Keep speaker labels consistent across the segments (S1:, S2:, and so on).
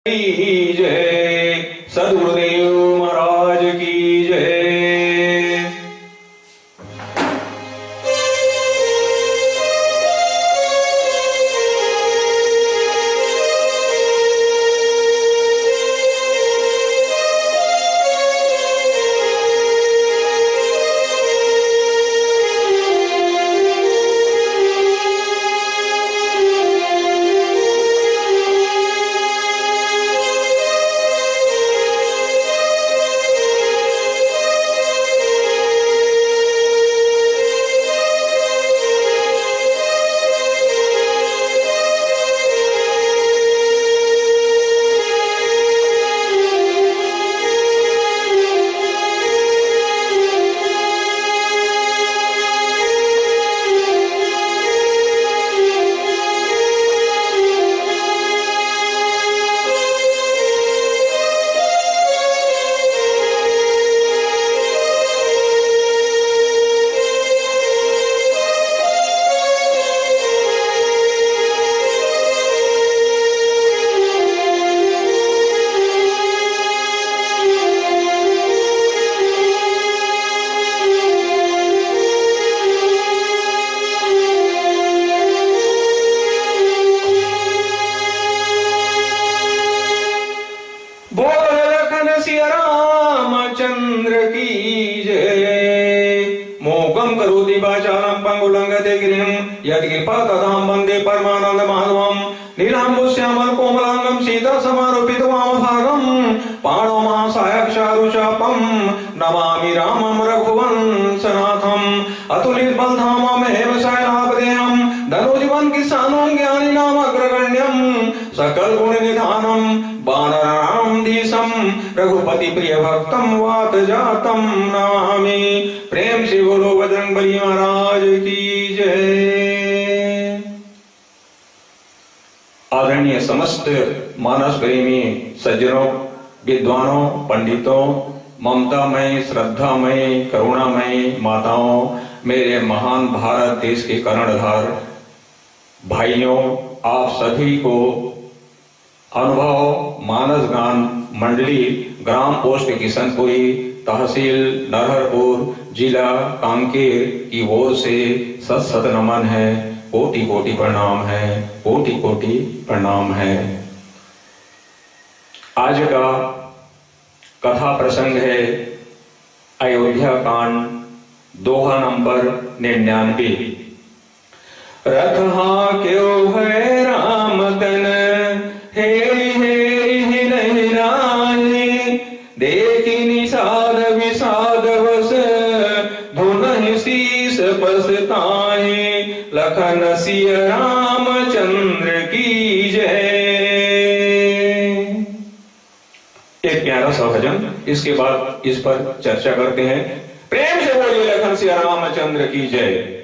S1: की जय। सद्गुरुदेव महाराज की जय। रामचंद्र की जय। मोकम करोति वाचालं पंगुलंघते गिरिं यत्कृपा तदां वन्दे परमानंद माधवं। नीलाम्बुश्यामल कोमलांगं सीता समारोपित वामभागं पाणौ महासायक्षारुचापं नमामि रामं रघुवंशनाथं। अतुलित बलधामं हेमशैलापदेयं धनुजीवन किसानं ज्ञानिनाम् अग्रगण्यं सकल गुण निधानं वानराणां धीशं रघुपति प्रिय भक्तं वात जातं नमामि। प्रेम से बोलो बजरंगबली महाराज की जय। आदरणीय समस्त मानस प्रेमी सज्जनों, विद्वानों, पंडितों, ममतामय, श्रद्धामय, करुणामय माताओं, मेरे महान भारत देश के कर्णधार भाइयों, आप सभी को अनुभव मानस गान मंडली ग्राम पोस्ट किशनपुरी तहसील नरहरपुर जिला कांकेर की ओर से सत सत नमन है। कोटि कोटि प्रणाम है। कोटि कोटि प्रणाम है। आज का कथा प्रसंग है अयोध्या कांड दोहा नंबर 99। रथ क्यों है राम तन हेरि हेरि नहीं राही। देखी निषाद विषाद वस धुन शीस पछताए। लखन सिय रामचंद्र की जय। एक प्यारा सा भजन, इसके बाद इस पर चर्चा करते हैं। प्रेम से बोलिए लखन सिय रामचंद्र की जय।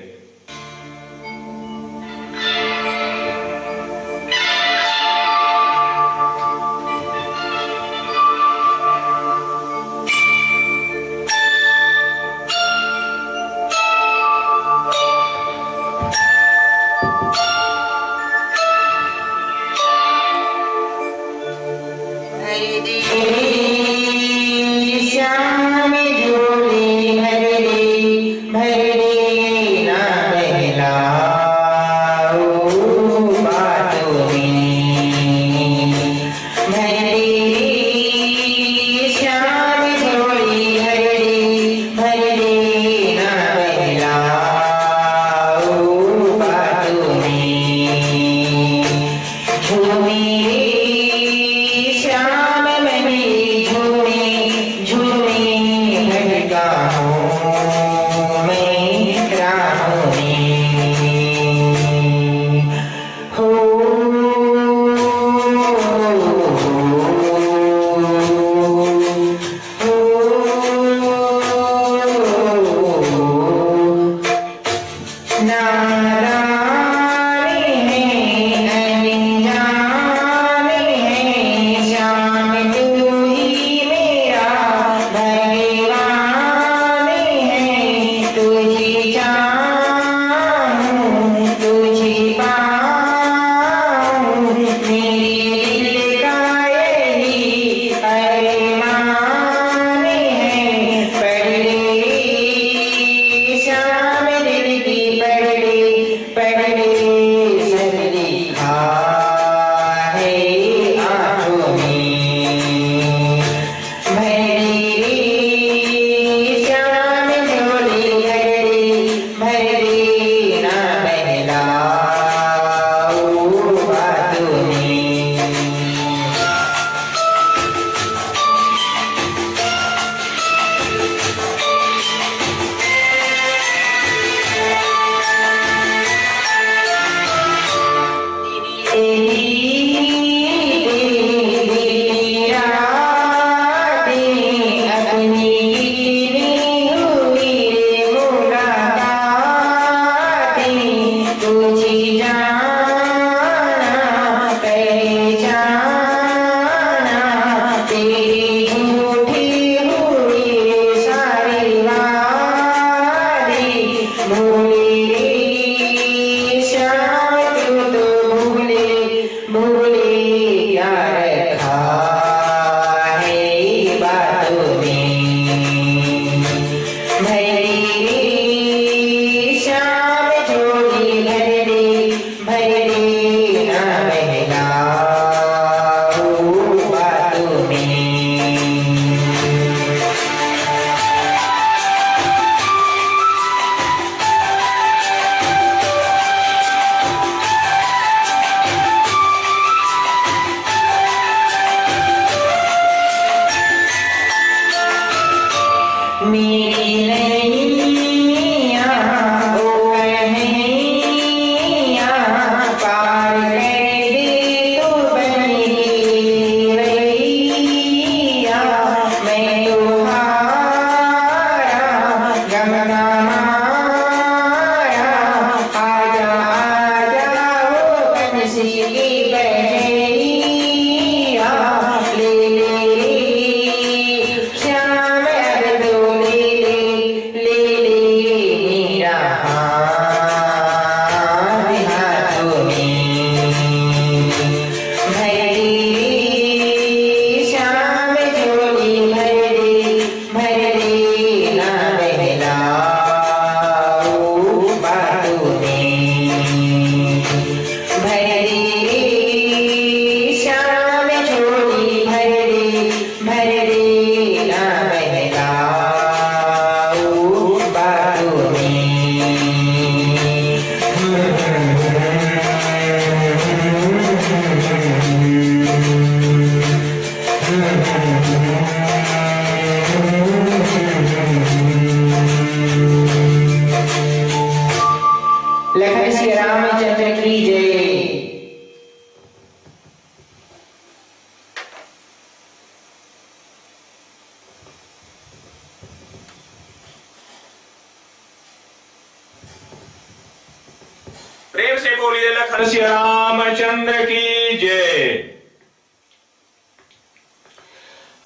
S1: प्रेम से बोलिए लखन सिया रामचंद्र की जय।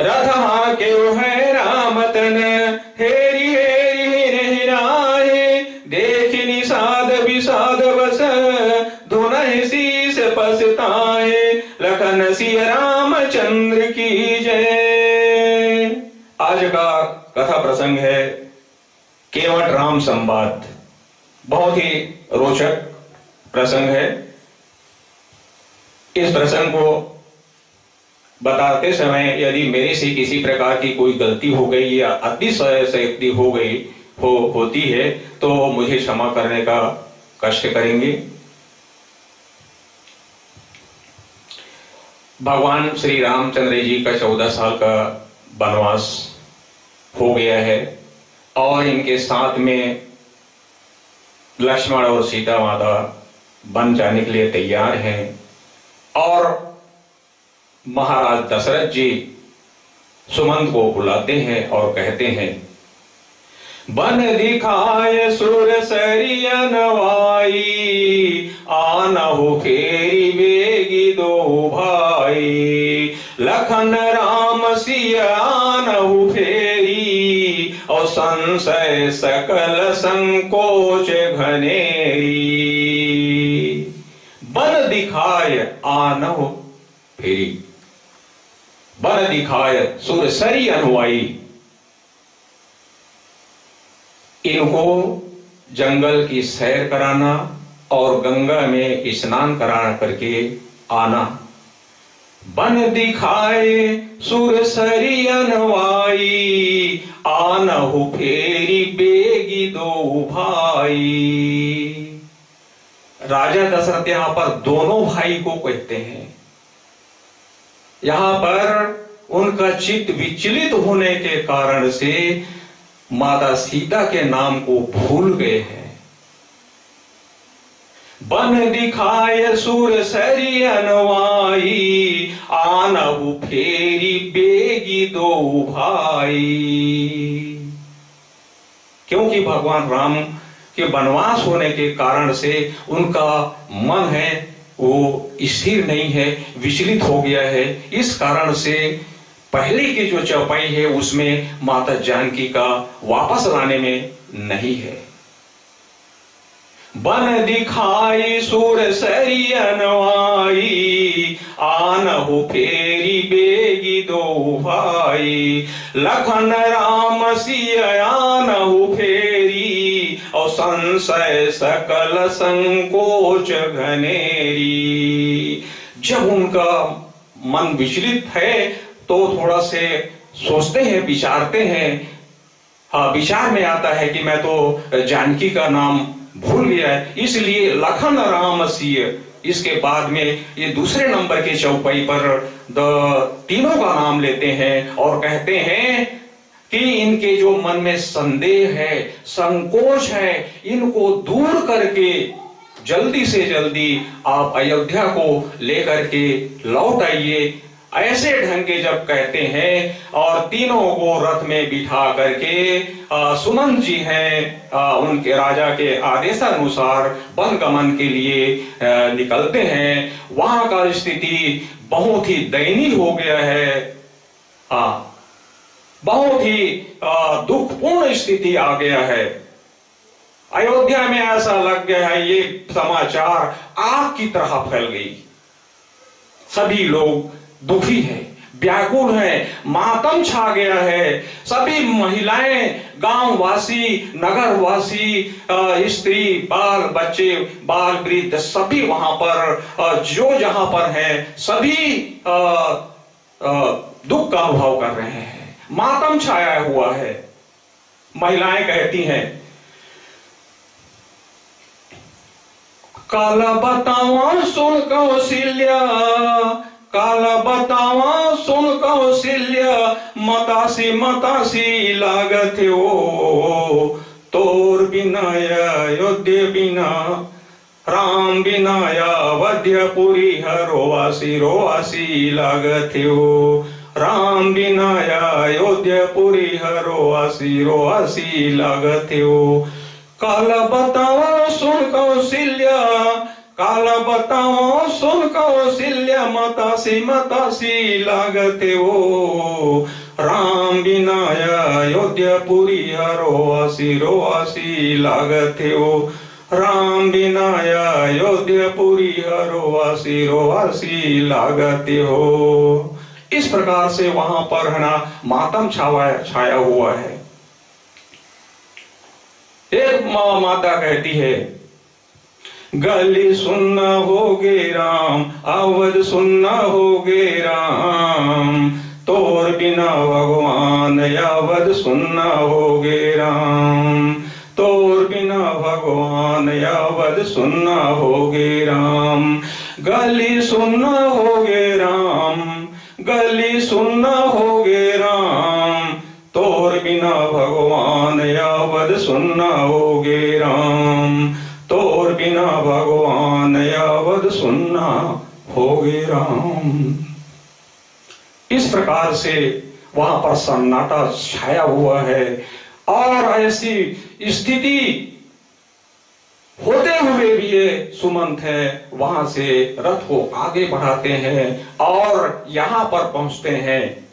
S1: रथ हाके है राम तन हेरी हेरी हिराए, देखि निषाद विषाद बस धुनहि शीस पछताए, लखन सिया रामचंद्र की जय। आज का कथा प्रसंग है केवट राम संवाद। बहुत ही रोचक प्रसंग है। इस प्रसंग को बताते समय यदि मेरे से किसी प्रकार की कोई गलती हो गई या अतिशयोक्ति हो गई होती है तो मुझे क्षमा करने का कष्ट करेंगे। भगवान श्री रामचंद्र जी का 14 साल का वनवास हो गया है और इनके साथ में लक्ष्मण और सीता माता बन जाने के लिए तैयार हैं और महाराज दशरथ जी सुमंत को बुलाते हैं और कहते हैं, बन दिखाए सुर सरिया नवाई, आनहु फेरी बेगी दो भाई, लखन राम सिया आनहु फेरी, और संशय सकल संकोच घनेरी। बन दिखाए आनहु फेरी, बन दिखाए सुर सरी अनुवाई। इनको जंगल की सैर कराना और गंगा में स्नान करा करके आना। बन दिखाए सुर सरी अनुवाई, आनहु फेरी बेगी दो भाई। राजा दशरथ यहां पर दोनों भाई को कहते हैं। यहां पर उनका चित्त विचलित होने के कारण से माता सीता के नाम को भूल गए हैं। बन दिखाए सुर सरी अनुवाई, आनहु फेरी बेगी दो भाई। क्योंकि भगवान राम के वनवास होने के कारण से उनका मन है वो स्थिर नहीं है, विचलित हो गया है। इस कारण से पहले की जो चौपाई है उसमें माता जानकी का वापस लाने में नहीं है। बन दिखाई सुर सरी अनुवाई, आनहु फेरी बेगी दो भाई, लखन राम सिया आनहु फेरी, और संशय सकल संकोच घनेरी। जब उनका मन विचलित है तो थोड़ा से सोचते हैं, विचारते हैं। हाँ, विचार में आता है कि मैं तो जानकी का नाम भूल गया है, इसलिए लखन राम सिय। इसके बाद में ये दूसरे नंबर के चौपाई पर तीनों का नाम लेते हैं और कहते हैं कि इनके जो मन में संदेह है, संकोच है, इनको दूर करके जल्दी से जल्दी आप अयोध्या को लेकर के लौट आइए। ऐसे ढंग के जब कहते हैं और तीनों को रथ में बिठा करके सुमंत जी हैं उनके राजा के आदेशानुसार वन गमन के लिए निकलते हैं। वहां का स्थिति बहुत ही दयनीय हो गया है। बहुत ही दुखपूर्ण स्थिति आ गया है। अयोध्या में ऐसा लग गया है ये समाचार आग की तरह फैल गई। सभी लोग दुखी हैं, व्याकुल हैं, मातम छा गया है। सभी महिलाएं, गांववासी, नगरवासी, स्त्री, बाल बच्चे, बाल वृद्ध सभी वहां पर जो जहां पर हैं सभी दुख का अनुभव कर रहे हैं। मातम छाया हुआ है। महिलाएं कहती हैं, काला बतावा सुन कौशल्या, काला बतावा सुन कौशल्या, मतासी मतासी लागत हो, तोर बिना अयोध्या बिना, राम बिना अवध्यपुरी रोवासी रोवासी लागत हो, राम बिना अयोध्यापुरी रोवासी रोवासी लागत हो। काल बताओ सुन कौशल्या, काल बताओ सुन कौशल्या, मतासी लागते हो। राम बिना अयोध्यापुरी रोआसी लागते हो। राम बिना अयोध्यापुरी रोआसी लागते हो। इस प्रकार से वहां पर है ना मातम छाया हुआ है। एक माता कहती है, गली सुनना होगे राम, अवध सुनना होगे राम, तोर बिना भगवान अवध सुनना होगे राम, तोर बिना भगवान अवध सुनना होगे राम। गली सुनना होगे राम, गली सुनना होगे राम, तोर बिना भगवान अवध सुनना होगे राम, तोर बिना भगवान अवध सुनना होगे राम। इस प्रकार से वहां पर सन्नाटा छाया हुआ है और ऐसी स्थिति होते हुए भी ये सुमंत है वहां से रथ को आगे बढ़ाते हैं और यहां पर पहुंचते हैं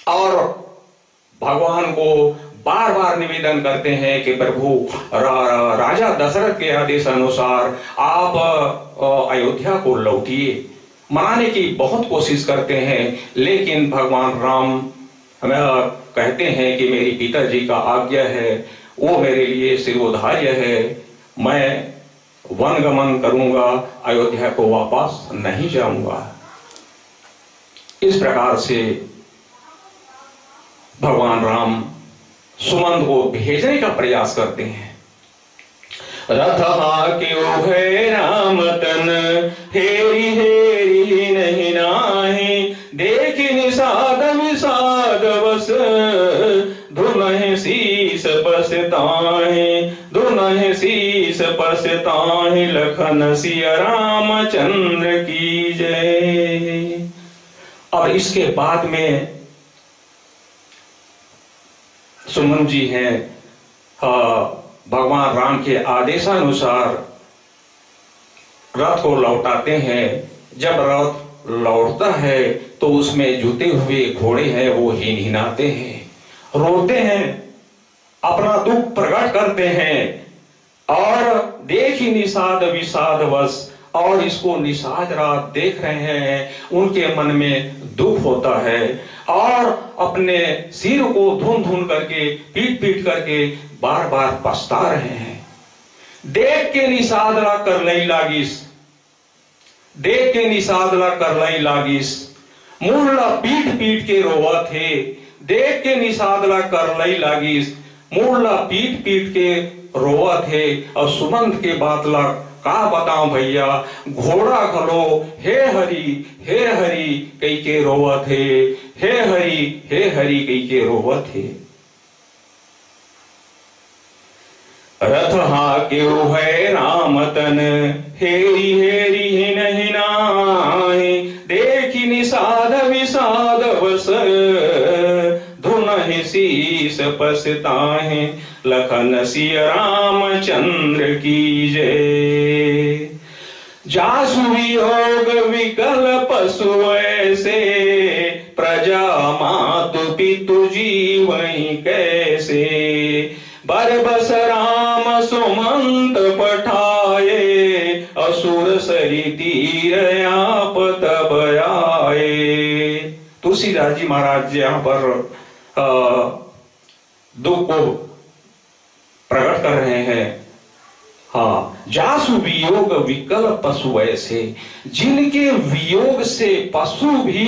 S1: और भगवान को बार बार निवेदन करते हैं कि प्रभु राजा दशरथ के आदेश अनुसार आप अयोध्या को लौटिए। मनाने की बहुत कोशिश करते हैं लेकिन भगवान राम कहते हैं कि मेरी पिताजी का आज्ञा है, वो मेरे लिए शिरोधार्य है, मैं वनगमन करूंगा, अयोध्या को वापस नहीं जाऊंगा। इस प्रकार से भगवान राम सुमंत को भेजने का प्रयास करते हैं। रथ हाक्यो है राम तन, हेरी हेरी नहीं नाही, देखी निषाद विषाद बस, धुनहि शीस पसताहि, धुनहि शीस पसताहि, लखन सिया रामचंद्र की जय। और इसके बाद में सुमंत जी हैं भगवान राम के आदेशानुसार रथ को लौटाते हैं। जब रथ लौटता है तो उसमें जुटे हुए घोड़े हैं वो हिनहिनाते हैं, रोते हैं, अपना दुख प्रकट करते हैं और देखी निषाद विषाद वश, और इसको निषाद रात देख रहे हैं, उनके मन में दुख होता है और अपने सिर को धुन धुन करके पीट पीट करके बार बार पछता रहे हैं। देख के निषादला कर लई लागिस, देख के निषादला कर लई लागिस, मूर्ला पीट पीट के रोवा थे, देख के निषादला कर लई लागिस, मूर्ला पीट पीट के रोवा थे। और सुमंत के बातला का बताऊं भैया, घोड़ा खलो हे हरि कई के रोवा थे, हे हरि कई के रोवा थे। रथ हाक्यो है राम तन, हेरी हेरी नहीं नाही, देखी निषाद विषाद बस, धुनहि शीस पसताहि, लखन सिया रामचंद्र की जय। जासु वियोग विकल पशु ऐसे, प्रजा मातु पितु जीवहि कैसे, बरबस राम सुमंत पठाए, असुर सरी तीर आप तब आए। तुलसीदास जी महाराज यहाँ पर दुख को प्रकट कर रहे हैं। हाँ, जासु वियोग विकल पशु ऐसे, जिनके वियोग से पशु भी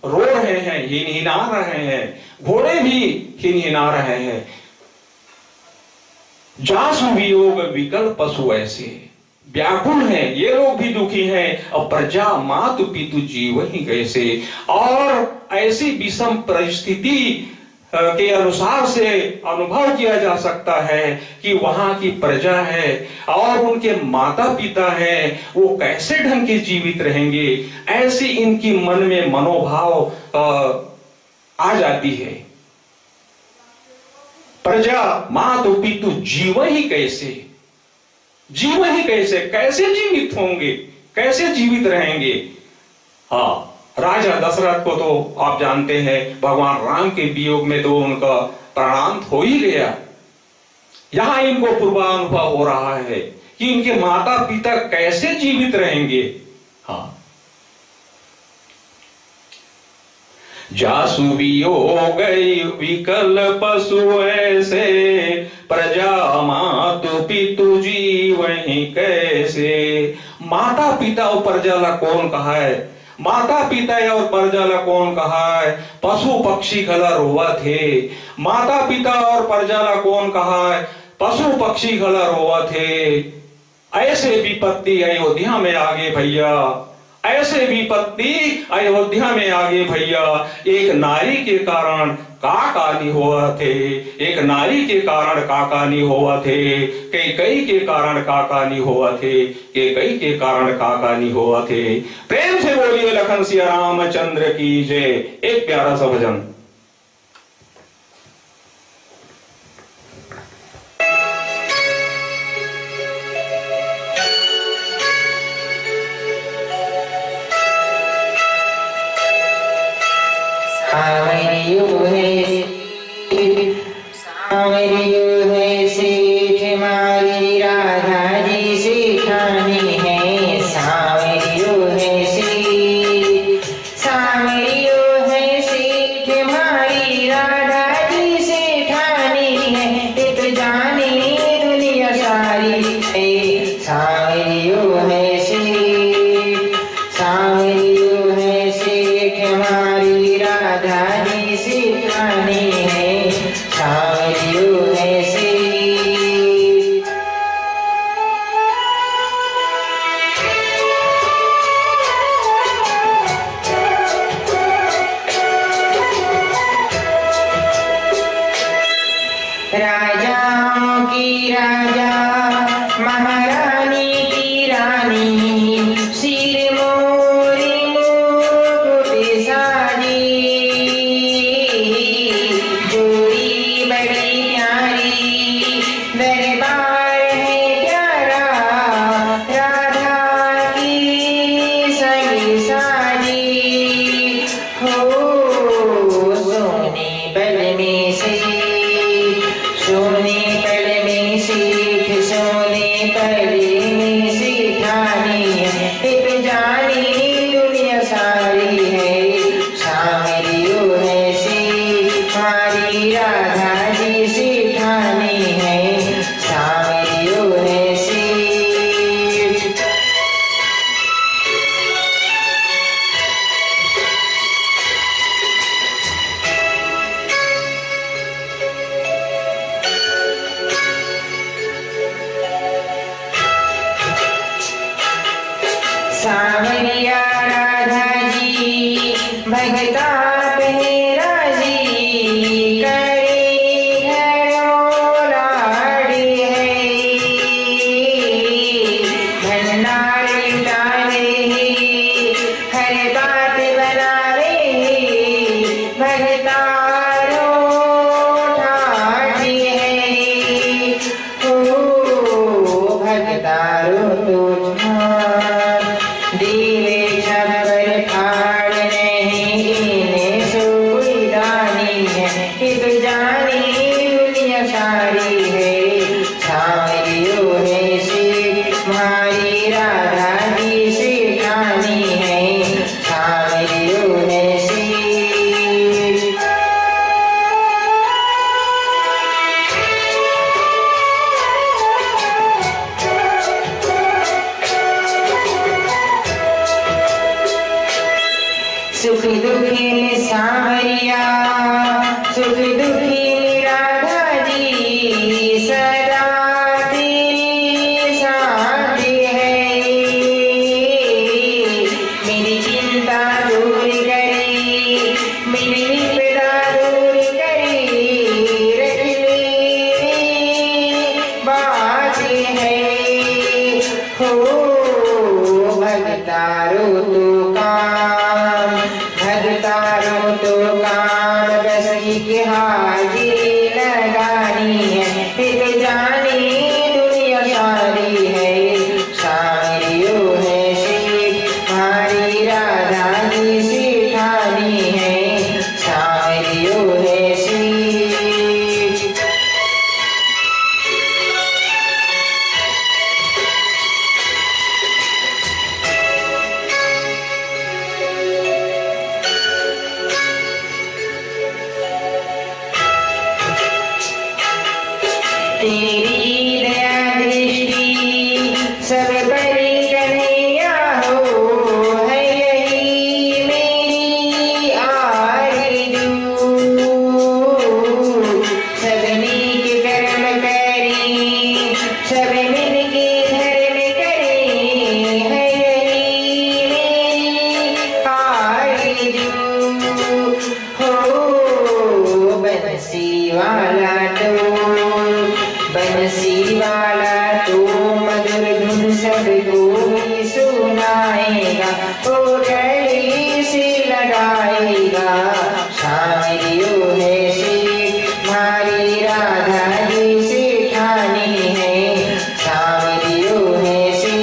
S1: रो रहे हैं, हिनहिना रहे हैं, घोड़े भी हिनहिना रहे हैं। जासु वियोग विकल पशु ऐसे, व्याकुल हैं, ये लोग भी दुखी हैं, और प्रजा मातु पितु जीव ही कैसे। और ऐसी विषम परिस्थिति के अनुसार से अनुभव किया जा सकता है कि वहां की प्रजा है और उनके माता पिता हैं, वो कैसे ढंग के जीवित रहेंगे, ऐसी इनकी मन में मनोभाव आ जाती है। प्रजा मातु पितु जीव ही कैसे, जीव ही कैसे, कैसे जीवित होंगे, कैसे जीवित रहेंगे। हाँ, राजा दशरथ को तो आप जानते हैं, भगवान राम के वियोग में तो उनका प्राणांत हो ही गया। यहां इनको पूर्वानुभव हो रहा है कि इनके माता पिता कैसे जीवित रहेंगे। हाँ, जासु वियोग गई विकल पशु ऐसे, प्रजा मातु पितु जीव ही कैसे। माता पिता और प्रजा ला कौन कहा है, माता पिता और प्रजा ला कौन कहा है, पशु पक्षी खला रोवा थे। माता पिता और प्रजा ला कौन कहा है, पशु पक्षी खला रोवा थे। ऐसे विपत्ति अयोध्या में आगे भैया, ऐसे विपत्ति अयोध्या में आगे भैया। एक नारी के कारण काकानी हुआ थे, एक नारी के कारण काकानी हुआ थे, कैकई के कारण काकानी हुआ थे, कैकई के कारण काकानी हुआ थे। प्रेम से बोलिए लखन सिया रामचंद्र की जय। एक प्यारा सा भजन।
S2: सावरियो है सेठ मारी राधा जी सेठानी है। सावरियो है सेठ मारी राधा जी सेठानी है। ये तो जाने दुनिया सारी है। सावरियो है सेठ मारी राधा जी सेठानी है। सावरियो है राजाओं की राजा, महारानी की रानी, सिर मोरी मुकुट साजी, जोड़ी बड़ी प्यारी, दरबार है प्यारा, राधा की संग साजी। हो सोने बल में से, सोने पल में सेठ, सोने पल में सेठानी है। एक जानी दुनिया सारी है। सावरियो है सेठ मारी राधा जी सेठानी है। सावरियो है सेठ। सावरिया राधा जी भगता पे राजी, करे घरों लाड़ी है। भंडार लुटावे हर बात बनावे, भगतारो ठाठी है। ओ भगतारो तो दीवे छबर फाड़ नहीं, इन्हें सोई दानी है। कि तो जानी दुनिया सारी है। सावरियो है सेठ मारी राधा जी सेठानी है। सावरियो है सेठ। सुख दुखी में सावरिया, सुख दुखी में राधा जी, सदा तेरी साथ है। मेरी चिंता दूर करी, मेरी विपदा दूर करी, रख ले बात है। हो भगतारो तो काम, भगतारो तो काम, बस की हाजिरी लगानी तेरी दया दृष्टि सब परी कन्हैया हो, है यही मेरी आरज़ू। सब नेक कर्म करें, सब मिलके धर्म करें, है यही मेरी आरज़ू। हो बंसी वाला तो मधुर धुन सबको ही सुनाएगा, ओ गले से लगाएगा। शामिलियो है से मारी राधा जी से ठानी है, शामिलियो है से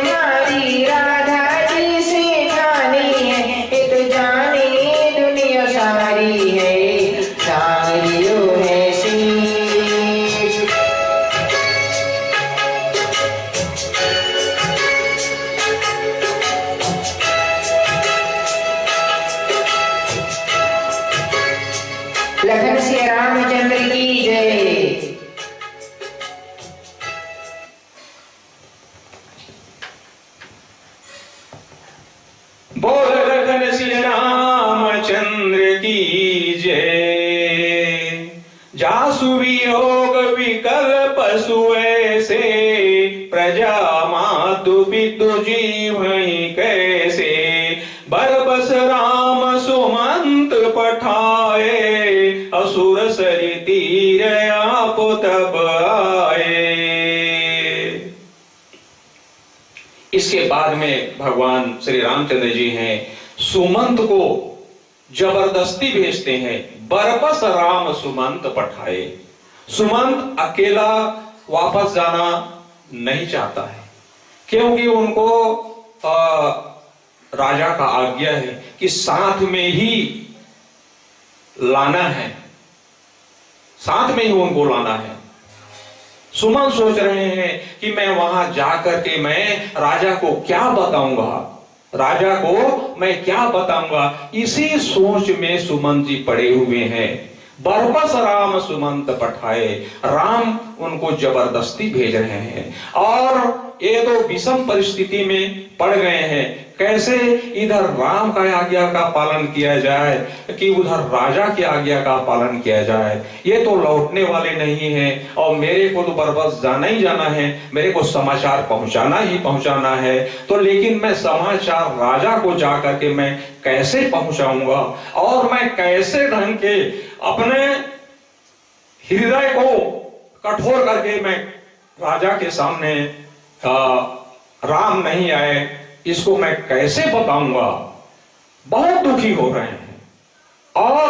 S2: मारी राधा जी से ठानी है। ये तो जाने दुनिया सारी है, शामिलियो है से। लखन से रामचंद्र की जय।
S1: बोल लखन सिया रामचंद्र की जय। जासु वियोग विकल्प सुए से, प्रजा मातु पितु जीव कैसे। बरबस राम सुमंत पठाए, असुर सरि तीर आप तब आए। इसके बाद में भगवान श्री रामचंद्र जी हैं सुमंत को जबरदस्ती भेजते हैं। बरबस राम सुमंत पठाए। सुमंत अकेला वापस जाना नहीं चाहता है, क्योंकि उनको राजा का आज्ञा है कि साथ में ही लाना है, साथ में ही उनको लाना है। सुमंत सोच रहे हैं कि मैं वहां जाकर के मैं राजा को क्या बताऊंगा, राजा को मैं क्या बताऊंगा। इसी सोच में सुमंत जी पड़े हुए हैं। बरबस राम सुमंत पठाए, राम उनको जबरदस्ती भेज रहे हैं और ये तो विषम परिस्थिति में पड़ गए हैं। कैसे इधर राम का आज्ञा का पालन किया जाए कि उधर राजा की आज्ञा का पालन किया जाए। ये तो लौटने वाले नहीं हैं और मेरे को तो बरबस जाना ही जाना है, मेरे को समाचार पहुंचाना ही पहुंचाना है। तो लेकिन मैं समाचार राजा को जाकर के मैं कैसे पहुंचाऊंगा और मैं कैसे ढंग के अपने हृदय को कठोर करके मैं राजा के सामने राम नहीं आए, इसको मैं कैसे बताऊंगा। बहुत दुखी हो रहे हैं और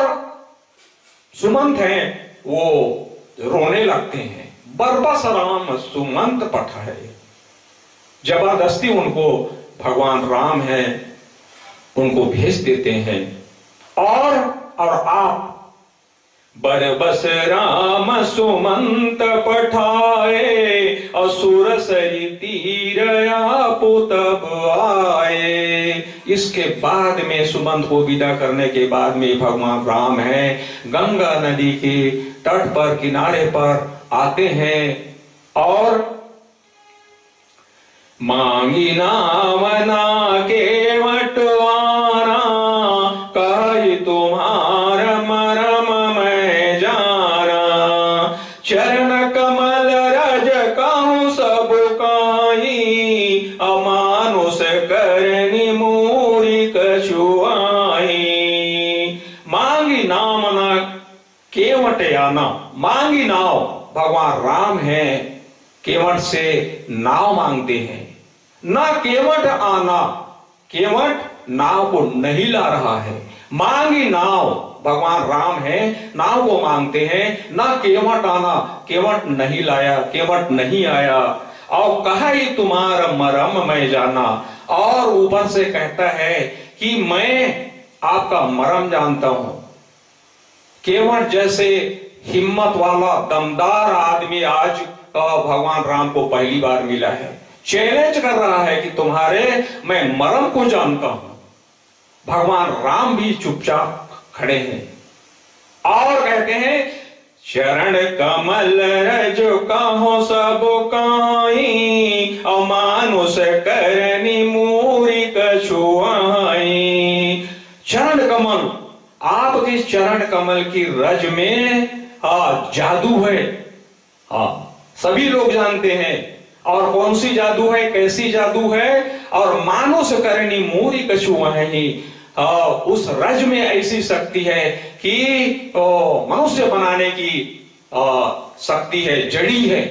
S1: सुमंत हैं वो रोने लगते हैं। बरबस राम सुमंत पठाए, जबरदस्ती उनको भगवान राम है उनको भेज देते हैं। और आप बरबस राम सुमंत पठाए, असुर सरि तीर आप तब आए। इसके बाद में सुमंत को विदा करने के बाद में भगवान राम है गंगा नदी के तट पर किनारे पर आते हैं और मांगी नामना के वटवाना, कही तुम्हार मरम मैं जाना। चरण कमल रज कहूं सब काई, अमानुष करनी मूरी कछुआई। मांगी नामना केवट आना, मांगी नाव भगवान राम है केवट से नाव मांगते हैं। ना केवट आना, केवट नाव को नहीं ला रहा है। मांगी नाव भगवान राम है नाव को मांगते हैं, ना केवट आना, केवट नहीं लाया, केवट नहीं आया। और कहा ही तुम्हारा मरम मैं जाना, और ऊपर से कहता है कि मैं आपका मरम जानता हूं। केवट जैसे हिम्मत वाला दमदार आदमी आज भगवान राम को पहली बार मिला है। चैलेंज कर रहा है कि तुम्हारे मैं मरम को जानता हूं। भगवान राम भी चुपचाप खड़े हैं और कहते हैं चरण कमल रज कहो सब काई, अमानुष करनी मूरी कछुआई। चरण कमल, आपके चरण कमल की रज में जादू है। सभी लोग जानते हैं। और कौन सी जादू है, कैसी जादू है? और मानुष करनी मूरी कछुआई, उस रज में ऐसी शक्ति है कि मनुष्य बनाने की शक्ति है, जड़ी है।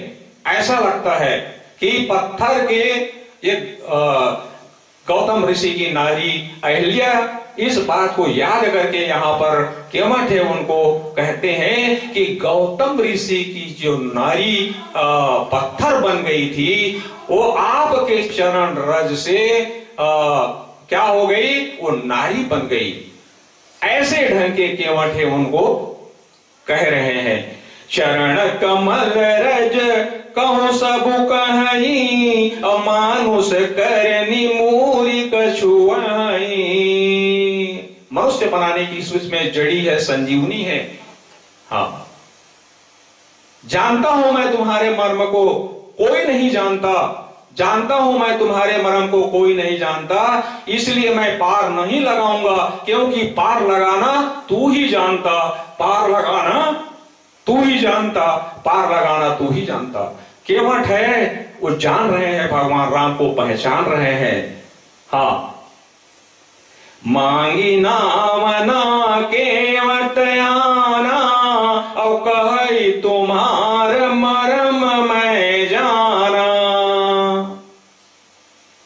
S1: ऐसा लगता है कि पत्थर के एक गौतम ऋषि की नारी अहिल्या इस बात को याद करके यहाँ पर केवट है उनको कहते हैं कि गौतम ऋषि की जो नारी पत्थर बन गई थी, वो आपके चरण रज से क्या हो गई? वो नारी बन गई। ऐसे ढंग के केवट है उनको कह रहे हैं। चरण कमल रज कहो सब कहीं, अमानुष करनी मूरी कछुआई। मनुष्य बनाने की इसमें जड़ी है, संजीवनी है। हाँ, जानता हूं मैं तुम्हारे मर्म को, कोई नहीं जानता। जानता हूं मैं तुम्हारे मर्म को, कोई नहीं जानता। इसलिए मैं पार नहीं लगाऊंगा, क्योंकि पार लगाना तू ही जानता। पार लगाना तू ही जानता, पार लगाना तू ही जानता। केवट है, वो जान रहे हैं, भगवान राम को पहचान रहे हैं। हाँ, मांगी नाम ना केवट आना, और कही तुम्हार मरम मैं जाना।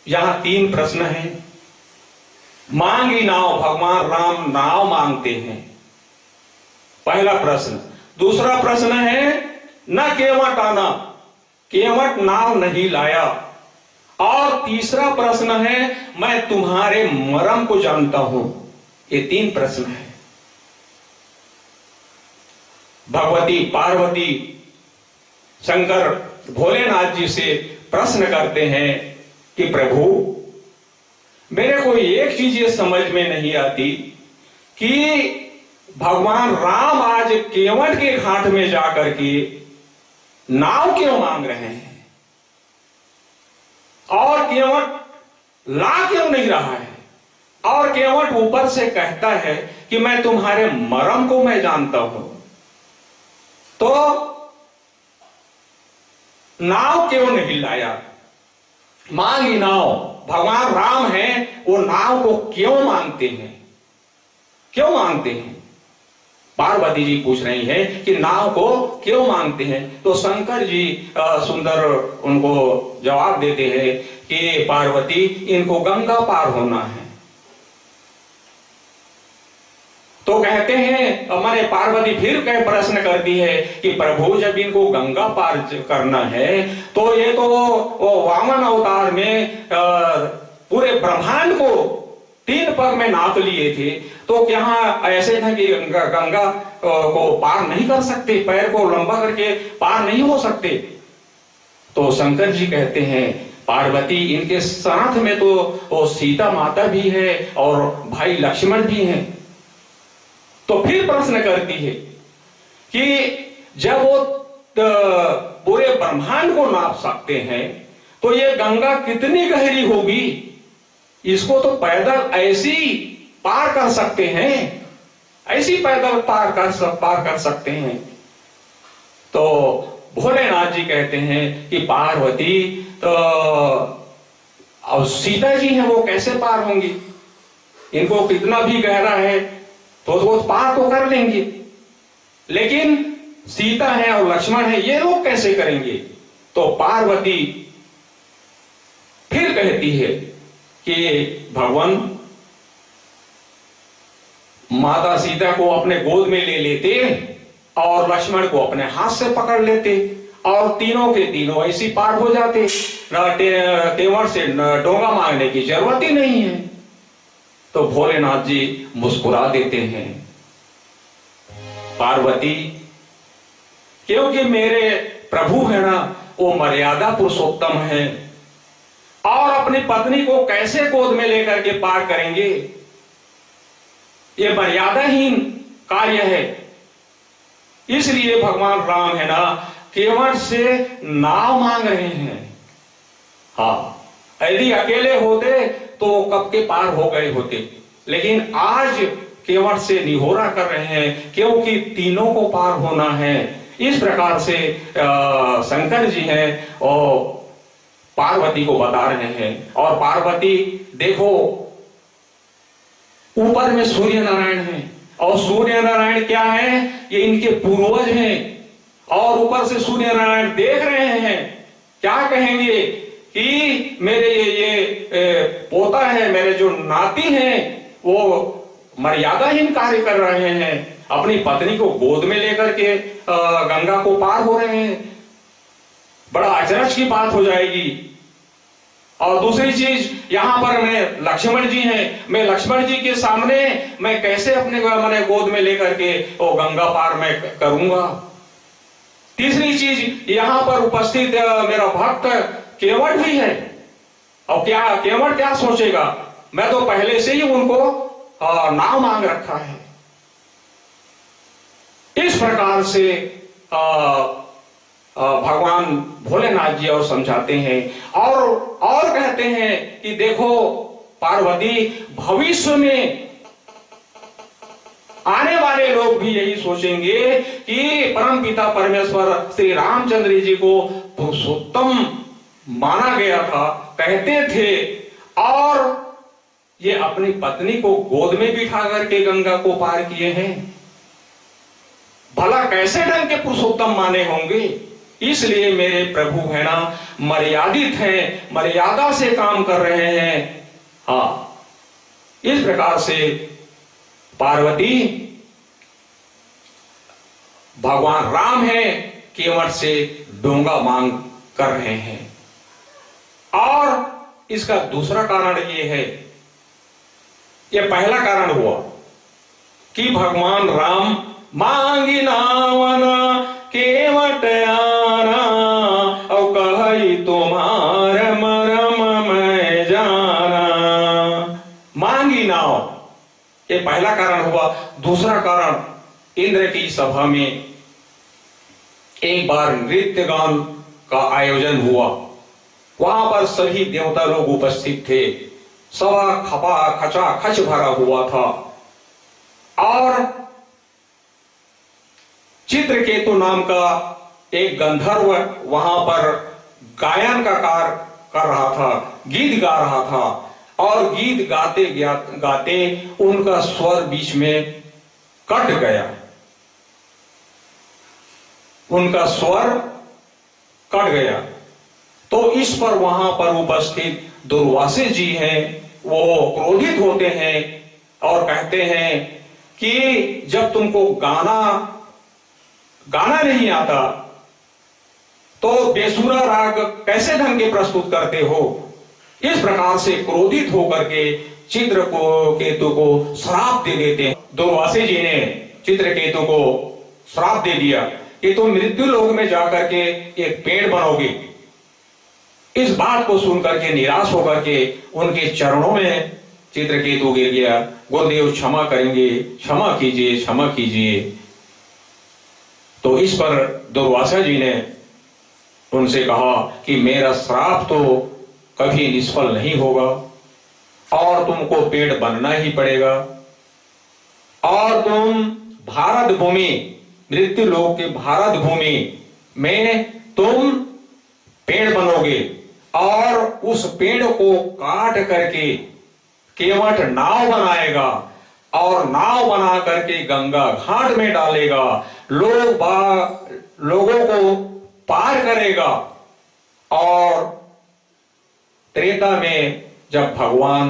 S1: यहां 3 प्रश्न हैं। मांगी नाव, भगवान राम नाव मांगते हैं, पहला प्रश्न। दूसरा प्रश्न है न केवट आना, केवट नाव नहीं लाया। और तीसरा प्रश्न है मैं तुम्हारे मरम को जानता हूं। ये 3 प्रश्न है। भगवती पार्वती शंकर भोलेनाथ जी से प्रश्न करते हैं कि प्रभु, मेरे को एक चीज ये समझ में नहीं आती कि भगवान राम आज केवट के घाट में जाकर के नाव क्यों मांग रहे हैं, और केवट ला क्यों नहीं रहा है? और केवट ऊपर से कहता है कि मैं तुम्हारे मरम को मैं जानता हूं। तो नाव क्यों नहीं लाया? मांगी नाव, भगवान राम है, वो नाव को क्यों मांगते हैं? क्यों मांगते हैं? पार्वती जी पूछ रही है कि नाव को क्यों मांगते हैं? तो शंकर जी सुंदर उनको जवाब देते हैं कि पार्वती, इनको गंगा पार होना है। तो कहते हैं, मैंने पार्वती फिर कह प्रश्न करती है कि प्रभु, जब इनको गंगा पार करना है तो ये तो वो वामन अवतार में पूरे ब्रह्मांड को 3 पग में नाप लिए थे, तो क्या ऐसे था कि गंगा को पार नहीं कर सकते? पैर को लंबा करके पार नहीं हो सकते? तो शंकर जी कहते हैं, पार्वती, इनके साथ में तो वो सीता माता भी है और भाई लक्ष्मण भी हैं। तो फिर प्रश्न करती है कि जब वो पूरे ब्रह्मांड को नाप सकते हैं तो ये गंगा कितनी गहरी होगी? इसको तो पैदल ऐसी पार कर सकते हैं, ऐसी पैदल पार कर सकते हैं। तो भोलेनाथ जी कहते हैं कि पार्वती, तो अब सीता जी हैं, वो कैसे पार होंगी? इनको कितना भी गहरा है तो वो पार तो कर लेंगे, लेकिन सीता है और लक्ष्मण है, ये लोग कैसे करेंगे? तो पार्वती फिर कहती है कि भगवान, माता सीता को अपने गोद में ले लेते और लक्ष्मण को अपने हाथ से पकड़ लेते और तीनों के तीनों ऐसी पार हो जाते। केवट से डोंगा मांगने की जरूरत ही नहीं है। तो भोलेनाथ जी मुस्कुरा देते हैं, पार्वती, क्योंकि मेरे प्रभु है ना, वो मर्यादा पुरुषोत्तम है और अपनी पत्नी को कैसे गोद में लेकर के पार करेंगे? ये मर्यादाहीन कार्य है। इसलिए भगवान राम है ना केवट से नाव मांग रहे हैं। हाँ, यदि अकेले होते तो वो कब के पार हो गए होते, लेकिन आज केवट से निहोरा कर रहे हैं क्योंकि तीनों को पार होना है। इस प्रकार से शंकर जी हैं और पार्वती को बता रहे हैं। और पार्वती देखो ऊपर में सूर्य नारायण है, और सूर्य नारायण क्या है, ये इनके पूर्वज हैं। और ऊपर से सूर्य नारायण देख रहे हैं, क्या कहेंगे कि मेरे ये पोता है, मेरे जो नाती हैं वो मर्यादाहीन कार्य कर रहे हैं, अपनी पत्नी को गोद में लेकर के गंगा को पार हो रहे हैं, बड़ा अचरज की बात हो जाएगी। और दूसरी चीज, यहां पर मैं लक्ष्मण जी हैं, मैं लक्ष्मण जी के सामने मैं कैसे अपने मैंने गोद में लेकर के वो गंगा पार मैं करूंगा। तीसरी चीज, यहां पर उपस्थित मेरा भक्त केवट भी है, और क्या केवट क्या सोचेगा, मैं तो पहले से ही उनको नाम मांग रखा है। इस प्रकार से भगवान भोलेनाथ जी और समझाते हैं और कहते हैं कि देखो पार्वती, भविष्य में आने वाले लोग भी यही सोचेंगे कि परमपिता परमेश्वर श्री रामचंद्र जी को पुरुषोत्तम माना गया था, कहते थे, और ये अपनी पत्नी को गोद में बिठा करके गंगा को पार किए हैं। भला कैसे ढंग के पुरुषोत्तम माने होंगे। इसलिए मेरे प्रभु है ना मर्यादित हैं, मर्यादा से काम कर रहे हैं। हाँ, इस प्रकार से पार्वती भगवान राम है केवट से डोंगा मांग कर रहे हैं। और इसका दूसरा कारण ये है, ये पहला कारण हुआ कि भगवान राम मांगी नावन केवट आना, और कही तुम्हार मरम मैं जाना। मांगी नाव, ये पहला कारण हुआ। दूसरा कारण, इंद्र की सभा में एक बार नृत्य गान का आयोजन हुआ, वहां पर सभी देवता लोग उपस्थित थे, सभा खपा खचा खच भरा हुआ था। और चित्रकेतु नाम का एक गंधर्व वहां पर गायन का कार्य कर रहा था, गीत गा रहा था, और गीत गाते गाते उनका स्वर बीच में कट गया, उनका स्वर कट गया। तो इस पर वहां पर उपस्थित दुर्वासे जी हैं, वो क्रोधित होते हैं और कहते हैं कि जब तुमको गाना नहीं आता तो बेसुरा राग कैसे ढंग के प्रस्तुत करते हो। इस प्रकार से क्रोधित होकर के चित्रकेतु को श्राप दे देते हैं। दुर्वासे जी ने चित्रकेतु को श्राप दे दिया कि तुम मृत्यु लोक में जाकर के एक पेड़ बनोगे। इस बात को सुनकर के निराश होकर के उनके चरणों में चित्रकेतु गिर गया, गुरुदेव क्षमा करेंगे, क्षमा कीजिए, क्षमा कीजिए। तो इस पर दुर्वासा जी ने उनसे कहा कि मेरा श्राप तो कभी निष्फल नहीं होगा और तुमको पेड़ बनना ही पड़ेगा, और तुम भारत भूमि, मृत्यु लोक के भारत भूमि में तुम पेड़ बनोगे, और उस पेड़ को काट करके केवट नाव बनाएगा, और नाव बना करके गंगा घाट में डालेगा, लोगों को पार करेगा। और त्रेता में जब भगवान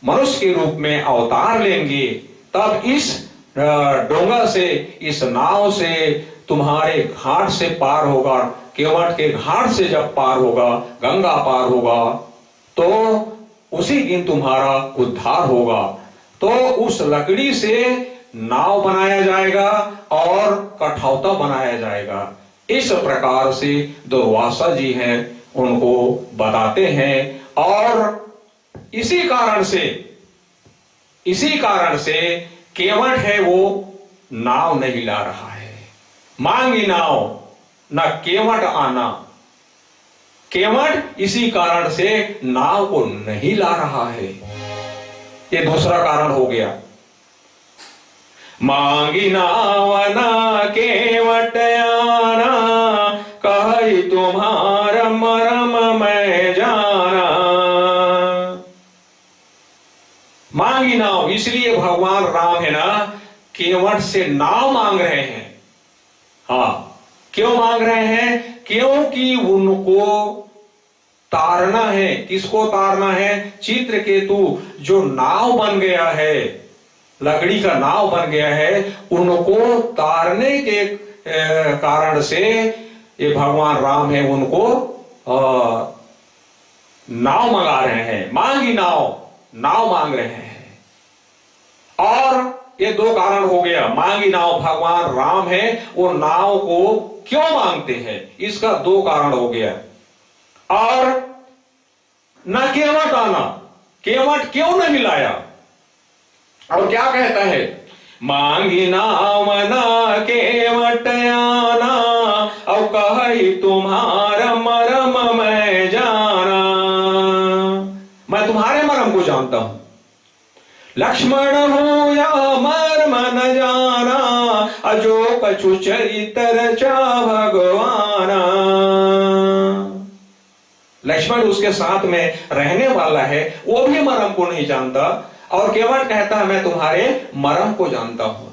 S1: मनुष्य के रूप में अवतार लेंगे, तब इस डोंगा से, इस नाव से तुम्हारे घाट से पार होगा, केवट के घाट से जब पार होगा, गंगा पार होगा, तो उसी दिन तुम्हारा उद्धार होगा। तो उस लकड़ी से नाव बनाया जाएगा और कठौता बनाया जाएगा। इस प्रकार से दुर्वासा जी हैं उनको बताते हैं, और इसी कारण से केवट है वो नाव नहीं ला रहा है। मांगी नाव न केवट आना। केवट इसी कारण से नाव को नहीं ला रहा है, ये दूसरा कारण हो गया। मांगी नाव न केवट आना, कही तुम्हारा मरम मैं जाना। मांगी नाव, इसलिए भगवान राम है ना केवट से नाव मांग रहे हैं। हाँ, क्यों मांग रहे हैं? क्योंकि उनको तारना है। किसको तारना है? चित्रकेतु जो नाव बन गया है, लकड़ी का नाव बन गया है, उनको तारने के कारण से ये भगवान राम है उनको नाव मंगा रहे हैं। मांगी नाव, नाव मांग रहे हैं। और ये दो कारण हो गया। मांगी नाव, भगवान राम है, वो नाव को क्यों मांगते हैं, इसका दो कारण हो गया। और न केवट आना, केवट क्यों नहीं लाया? और क्या कहता है? मांगी नाव न केवट आना, और कही तुम्हारा मरम मैं जाना। मैं तुम्हारे मरम को जानता हूं। लक्ष्मण हो या मर्म न जाना, अजो कछु चरित्र चा भगवाना। लक्ष्मण उसके साथ में रहने वाला है, वो भी मरम को नहीं जानता। और केवट कहता है मैं तुम्हारे मरम को जानता हूं।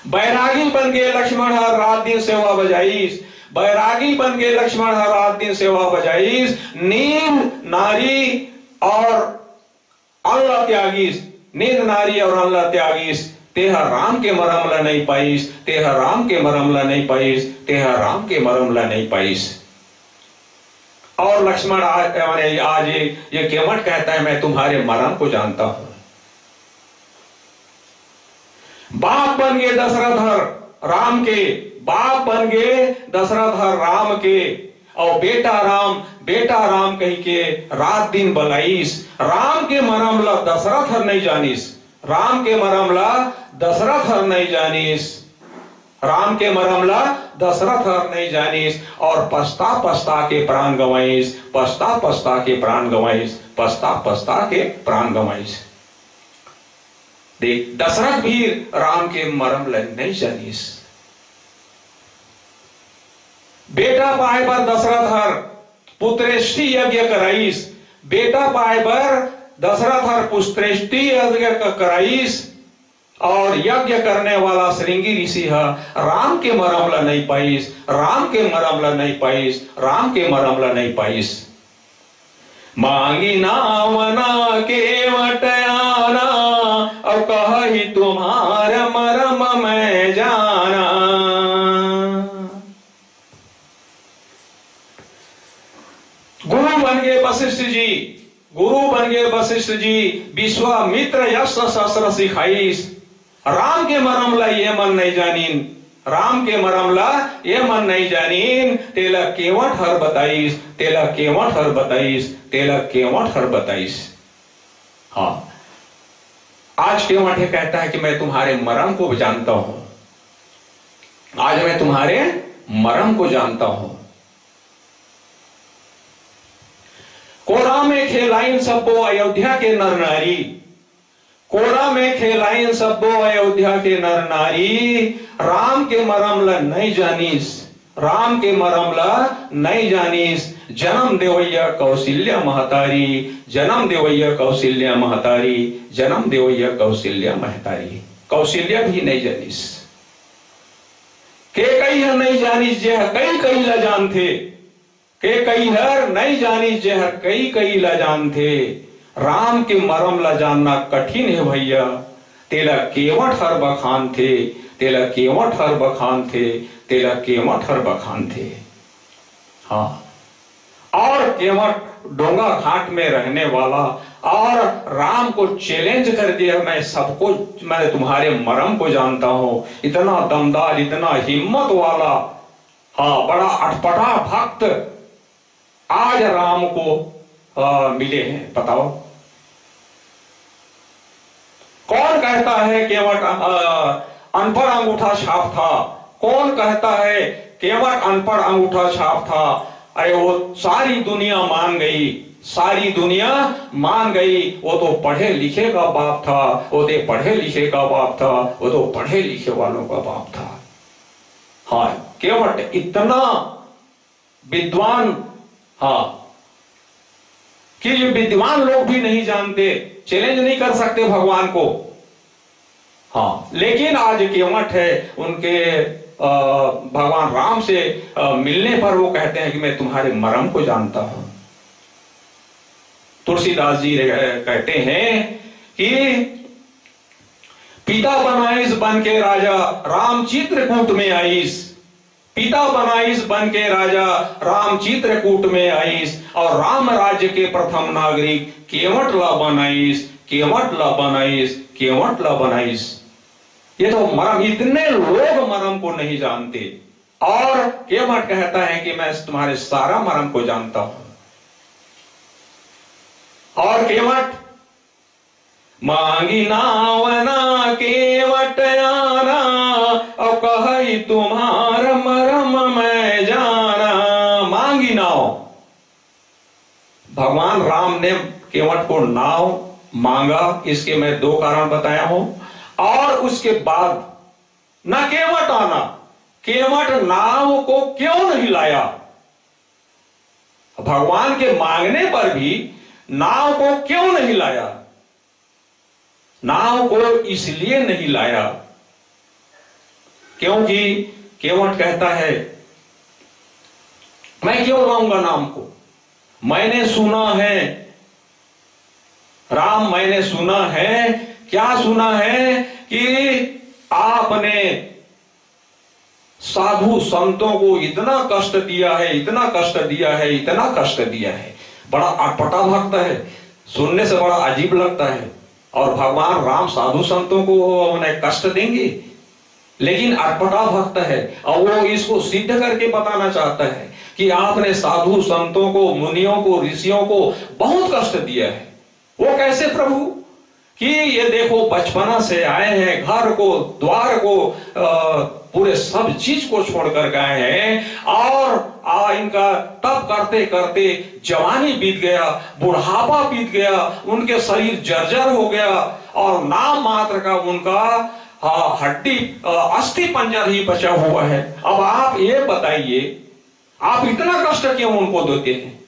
S1: बैरागी बन गए लक्ष्मण, हर रात दिन सेवा बजाईस। बैरागी बन गए लक्ष्मण, हर रात दिन सेवा बजाईस। नींद नारी और अल्लाह त्यागीस, नींद नारी और अल्लाह त्यागीस। तेह राम के मरम ला नहीं पाईस, तेह राम के मरम ला नहीं पाईस, तेह राम के मरम ला नहीं पाईस। और लक्ष्मण आज ये केवट कहता है मैं तुम्हारे मरम को जानता हूं। बाप बन गए दशरथ राम के, बाप बन गए दशरथ राम के। और बेटा राम कही के रात दिन बलाईस। राम के मरम ला दशरथ नहीं जानीस, राम के मरम ला दशरथ नहीं जानीस, राम के मरम ला दशरथ नहीं जानीस। और पछता पछता के प्राण गवाईस, पछता पछता के प्राण गवाईस, पछता पछता के प्राण गवाईस। देख, दशरथ भी राम के मरम ला नहीं जानीस। बेटा पाए पर दशरथ हर पुत्रेष्टि यज्ञ कराईस। बेटा पाए पर दशरथ हर पुत्रेष्टि यज्ञ कराईस। और यज्ञ करने वाला श्रृंगी ऋषि है, राम के मरम ला नहीं पाईस, राम के मरम ला नहीं पाईस, राम के मरम ला नहीं पाईस। मांगी नाव ना केवट आना, और कही तुम्हारा मरम मैं जाना। गुरु बन गए वशिष्ठ जी, गुरु बन गए वशिष्ठ जी। विश्वामित्र यश शस्त्र सिखाईस। राम के मरम ला ये मन नहीं जानीन, राम के मरम ला ये मन नहीं जानीन। तेला केवट हर बताईस, तेला केवट हर बताईस, तेला केवट हर बताईस। हाँ, आज केवट ये कहता है कि मैं तुम्हारे मरम को जानता हूं, आज मैं तुम्हारे मरम को जानता हूं। कोरा में खेलाइन सबो अयोध्या के नर नारी, कोरा में खेलाइन सबो अयोध्या के नर नारी। राम के मरम ला नहीं जानीस, राम के मरम ला नहीं जानीस। जन्म देवैया कौशल्या महतारी, जन्म देवैया कौशल्या महतारी, जन्म देवैया कौशल्या महतारी। कौशल्या भी नहीं जानीस, के कई नहीं जानीस, जे कई कई ला जानथे। के कई हर नहीं जानी, जे हर कई कई ला जानथे। राम के मरम ला जानना कठिन है भैया, तेला केवट हर बखान थे, तेला केवट हर बखान थे, तेला केवट हर बखान थे। हाँ, और केवट डोंगा घाट में रहने वाला, और राम को चैलेंज कर दिया, मैं सबको, मैं तुम्हारे मरम को जानता हूं। इतना दमदार, इतना हिम्मत वाला, हाँ, बड़ा अटपटा भक्त आज राम को मिले हैं। बताओ कौन कहता है केवट अनपढ़ अंगूठा छाप था। कौन कहता है केवट अनपढ़ अंगूठा छाप था? अरे वो सारी दुनिया मान गई, सारी दुनिया मान गई। वो तो पढ़े लिखे का बाप था, वो तो पढ़े लिखे का बाप था, वो तो पढ़े लिखे वालों का बाप था। हाँ, केवट इतना विद्वान, हाँ, कि ये विद्वान लोग भी नहीं जानते, चैलेंज नहीं कर सकते भगवान को। हाँ, लेकिन आज केवट है, उनके भगवान राम से मिलने पर वो कहते हैं कि मैं तुम्हारे मर्म को जानता हूं। तुलसीदास जी कहते हैं कि पिता बनाइस बन के राजा राम चित्रकूट में आईस, पिता बनाइस बन के राजा राम चित्रकूट में आईस, और राम राज्य के प्रथम नागरिक केवट ला बनाइस, केवट ला बनाइस, केवट ला बनाइस। ये तो मरम, इतने लोग मरम को नहीं जानते, और केवट कहता है कि मैं तुम्हारे सारा मरम को जानता हूं। और केवट मांगी नावना केवट आना, और कही तुम्हारा मरम मैं जाना। मांगी नाव, भगवान राम ने केवट को नाव मांगा, इसके मैं दो कारण बताया हूं। और उसके बाद न केवट आना, केवट नाव को क्यों नहीं लाया? भगवान के मांगने पर भी नाव को क्यों नहीं लाया? नाव को इसलिए नहीं लाया क्योंकि केवट कहता है मैं क्यों लाऊंगा नाम को? मैंने सुना है राम, मैंने सुना है, क्या सुना है कि आपने साधु संतों को इतना कष्ट दिया है, इतना कष्ट दिया है, इतना कष्ट दिया है। बड़ा अटपटा भक्त है, सुनने से बड़ा अजीब लगता है। और भगवान राम साधु संतों को उन्हें कष्ट देंगे? लेकिन अटपटा भक्त है, और वो इसको सिद्ध करके बताना चाहता है कि आपने साधु संतों को, मुनियों को, ऋषियों को बहुत कष्ट दिया है। वो कैसे प्रभु? कि ये देखो बचपना से आए हैं, घर को, द्वार को, पूरे सब चीज को छोड़कर गए हैं, और इनका तप करते करते जवानी बीत गया, बुढ़ापा बीत गया, उनके शरीर जर्जर हो गया, और नाम मात्र का उनका हड्डी अस्थि पंजर ही बचा हुआ है। अब आप ये बताइए, आप इतना कष्ट क्यों उनको देते हैं?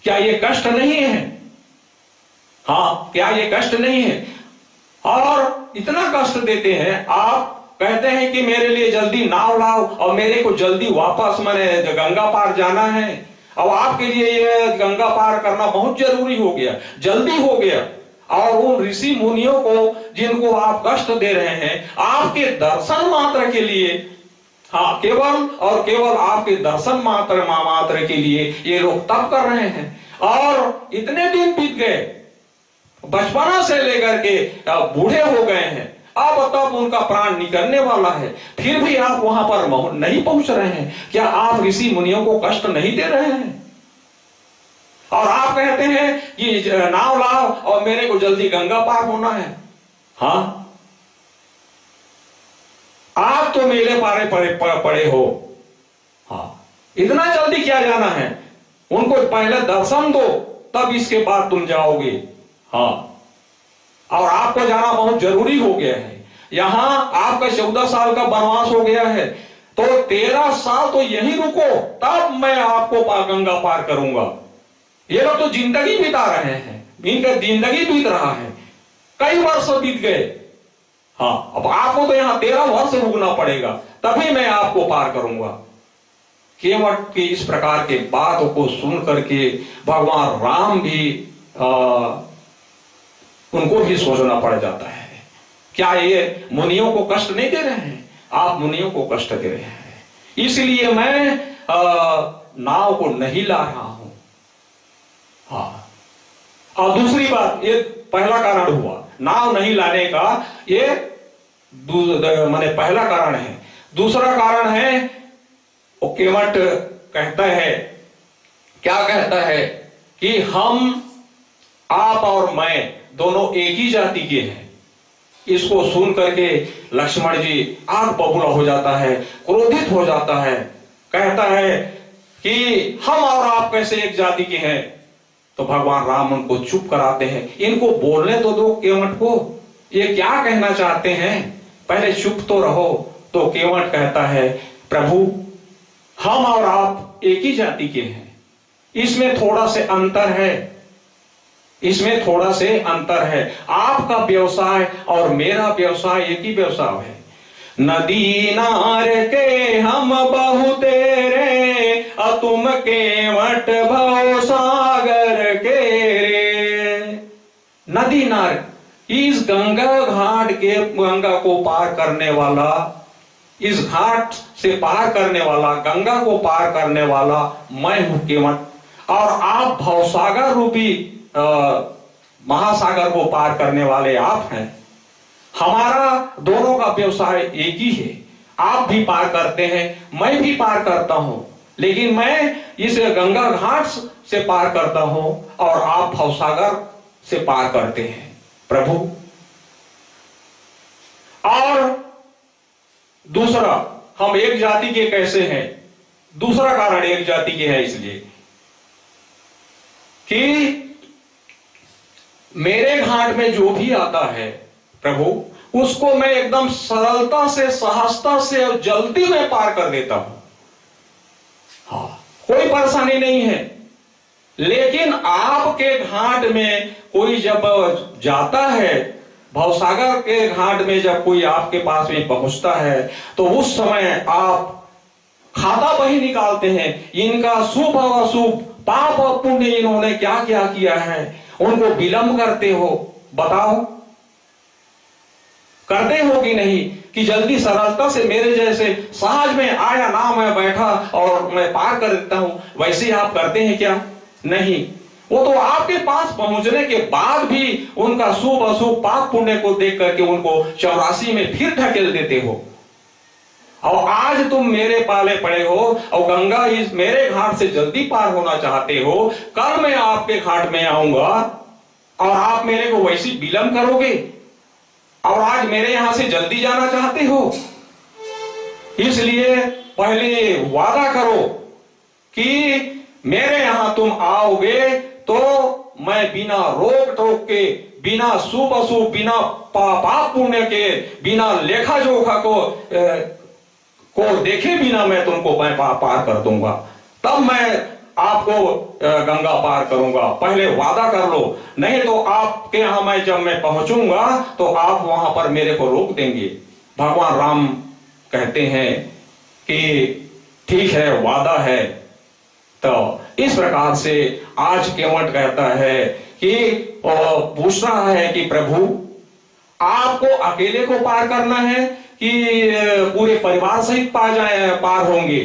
S1: क्या ये कष्ट नहीं है? हाँ, क्या ये कष्ट नहीं है? और इतना कष्ट देते हैं, आप कहते हैं कि मेरे लिए जल्दी नाव लाओ, और मेरे को जल्दी वापस मैंने गंगा पार जाना है। अब आपके लिए ये गंगा पार करना बहुत जरूरी हो गया, जल्दी हो गया। और उन ऋषि मुनियों को जिनको आप कष्ट दे रहे हैं, आपके दर्शन मात्र के लिए, हाँ, केवल और केवल आपके दर्शन मात्र के लिए ये लोग तप कर रहे हैं। और इतने दिन बीत गए, बचपना से लेकर के बूढ़े हो गए हैं, अब तब उनका प्राण निकलने वाला है, फिर भी आप वहां पर नहीं पहुंच रहे हैं। क्या आप ऋषि मुनियों को कष्ट नहीं दे रहे हैं? और आप कहते हैं कि नाव लाओ और मेरे को जल्दी गंगा पार होना है। हाँ, आप तो मेले पारे पड़े हो। हाँ, इतना जल्दी क्या जाना है? उनको पहले दर्शन दो, तब इसके बाद तुम जाओगे। हाँ, और आपको जाना बहुत जरूरी हो गया है। यहां आपका 14 साल का वनवास हो गया है, तो 13 साल तो यहीं रुको, तब मैं आपको गंगा पार करूंगा। ये लोग तो जिंदगी बिता रहे हैं, इनका जिंदगी बीत रहा है, कई वर्ष बीत गए। हाँ, अब आपको तो यहां 13 वर्ष रुकना पड़ेगा, तभी मैं आपको पार करूंगा। केवट की इस प्रकार के बातों को सुन करके भगवान राम भी उनको भी सोचना पड़ जाता है, क्या ये मुनियों को कष्ट नहीं दे रहे हैं? आप मुनियों को कष्ट दे रहे हैं, इसलिए मैं नाव को नहीं ला रहा हूं। हाँ, और दूसरी बात, ये पहला कारण हुआ नाव नहीं लाने का, ये माने पहला कारण है। दूसरा कारण है, वो केवट कहता है, क्या कहता है कि हम, आप और मैं दोनों एक ही जाति के हैं। इसको सुन करके लक्ष्मण जी आग बबूला हो जाता है, क्रोधित हो जाता है, कहता है कि हम और आप कैसे एक जाति के हैं। तो भगवान राम उनको चुप कराते हैं, इनको बोलने तो दो केवट को, ये क्या कहना चाहते हैं, पहले चुप तो रहो। तो केवट कहता है प्रभु हम और आप एक ही जाति के हैं, इसमें थोड़ा से अंतर है, इसमें थोड़ा से अंतर है। आपका व्यवसाय और मेरा व्यवसाय एक ही व्यवसाय है। नदी नार के हम बहु तेरे, तुम केवट भव सागर के रे। नदी नार, इस गंगा घाट के, गंगा को पार करने वाला, इस घाट से पार करने वाला, गंगा को पार करने वाला मैं हूं केवट, और आप भवसागर रूपी महासागर को पार करने वाले आप हैं। हमारा दोनों का व्यवसाय एक ही है, आप भी पार करते हैं, मैं भी पार करता हूं, लेकिन मैं इस गंगा घाट से पार करता हूं और आप भवसागर से पार करते हैं प्रभु। और दूसरा, हम एक जाति के कैसे हैं, दूसरा कारण एक जाति के है इसलिए कि मेरे घाट में जो भी आता है प्रभु, उसको मैं एकदम सरलता से, सहजता से और जल्दी में पार कर देता हूं। हाँ, कोई परेशानी नहीं है। लेकिन आपके घाट में कोई जब जाता है, भवसागर के घाट में जब कोई आपके पास में पहुंचता है, तो उस समय आप खाता बही निकालते हैं, इनका शुभ और अशुभ, पाप और पुण्य इन्होंने क्या क्या किया है, उनको विलंब करते हो। बताओ, करते हो कि नहीं, कि जल्दी सरलता से मेरे जैसे सहज में आया ना, मैं बैठा और मैं पार कर देता हूं, वैसे आप करते हैं क्या? नहीं। वो तो आपके पास पहुंचने के बाद भी उनका शुभ अशुभ, पाप पुण्य को देख करके उनको 84 में फिर ढकेल देते हो। और आज तुम मेरे पाले पड़े हो और गंगा इस मेरे घाट से जल्दी पार होना चाहते हो, कल मैं आपके घाट में आऊंगा और आप मेरे को वैसी विलंब करोगे, और आज मेरे यहां से जल्दी जाना चाहते हो। इसलिए पहले वादा करो कि मेरे यहां तुम आओगे तो मैं बिना रोक टोक के, बिना शुभ अशुभ, बिना पाप पुण्य के, बिना लेखा जोखा को देखे बिना मैं तुमको पार कर दूंगा, तब मैं आपको गंगा पार करूंगा। पहले वादा कर लो, नहीं तो आपके यहां मैं जब मैं पहुंचूंगा तो आप वहां पर मेरे को रोक देंगे। भगवान राम कहते हैं कि ठीक है, वादा है। तो इस प्रकार से आज केवट कहता है कि पूछ रहा है कि प्रभु आपको अकेले को पार करना है कि पूरे परिवार सहित पार होंगे।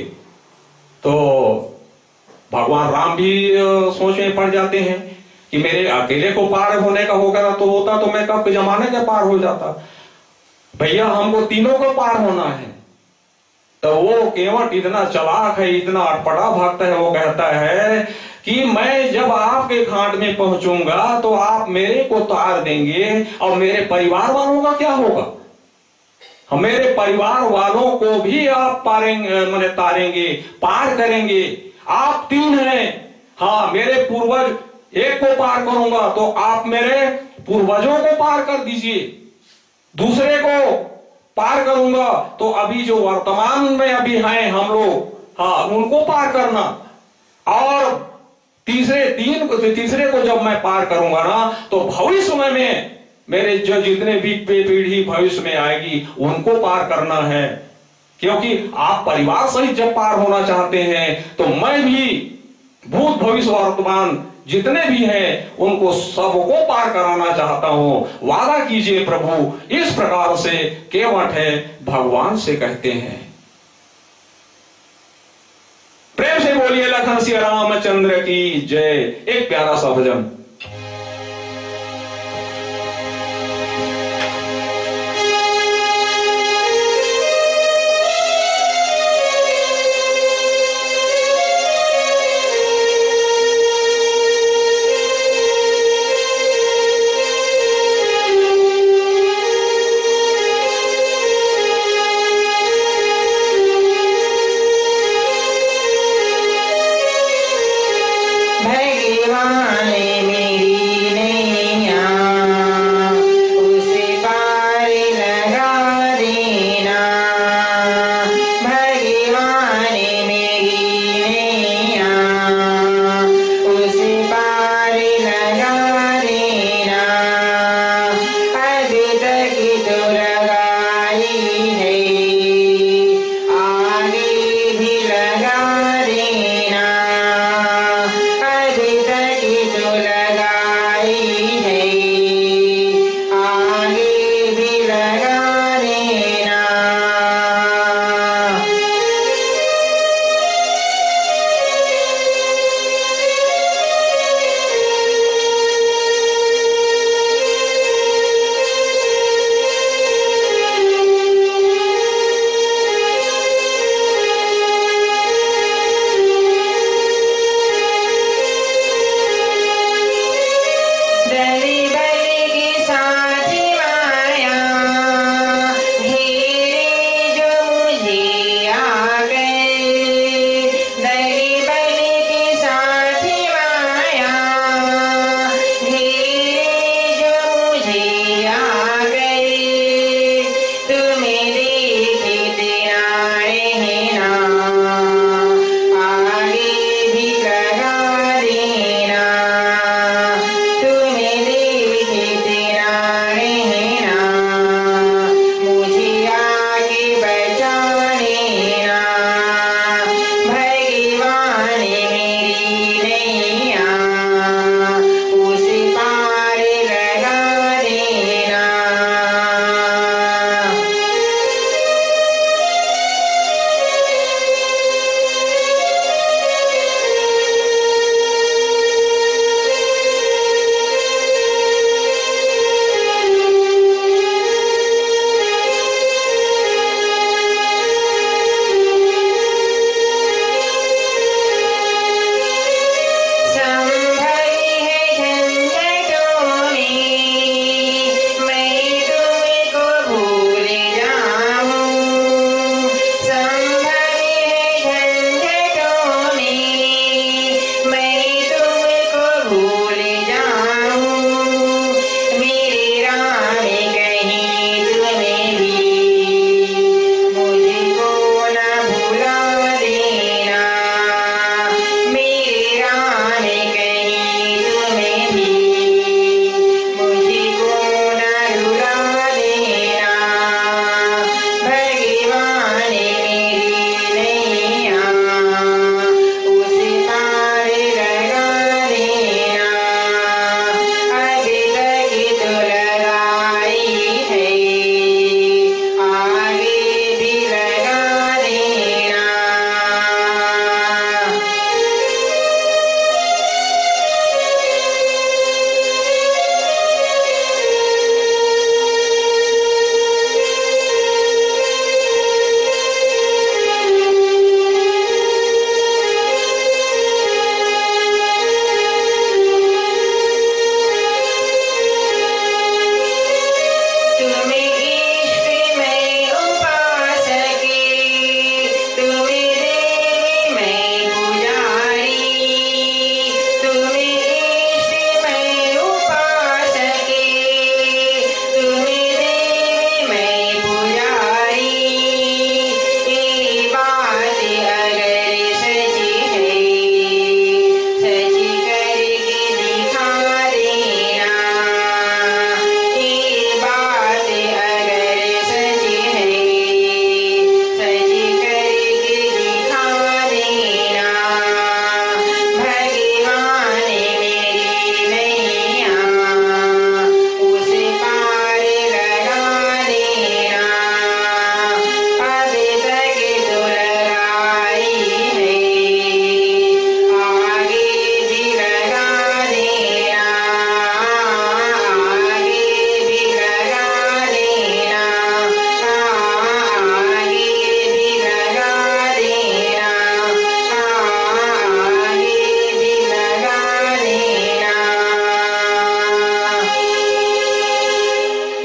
S1: तो भगवान राम भी सोच में पड़ जाते हैं कि मेरे अकेले को पार होने का होगा तो होता तो मैं कब जमाने के पार हो जाता, भैया हमको तीनों को पार होना है। तो वो केवट इतना चालाक है, इतना अटपटा भक्त है, वो कहता है कि मैं जब आपके घाट में पहुंचूंगा तो आप मेरे को तार देंगे और मेरे परिवार वालों का क्या होगा? मेरे परिवार वालों को भी आप पारेंगे, तारेंगे, पार करेंगे। आप तीन हैं, हाँ, मेरे पूर्वज एक को पार करूंगा तो आप मेरे पूर्वजों को पार कर दीजिए, दूसरे को पार करूंगा तो अभी जो वर्तमान में अभी हैं हम लोग, हाँ, उनको पार करना, और तीसरे को जब मैं पार करूंगा ना तो भविष्य में मेरे जो जितने भी पीढ़ी भविष्य में आएगी उनको पार करना है। क्योंकि आप परिवार सहित जब पार होना चाहते हैं तो मैं भी भूत भविष्य वर्तमान जितने भी हैं उनको सबको पार कराना चाहता हूं, वादा कीजिए प्रभु। इस प्रकार से केवट है भगवान से कहते हैं। प्रेम से बोलिए लखन श्री रामचंद्र की जय। एक प्यारा सा भजन।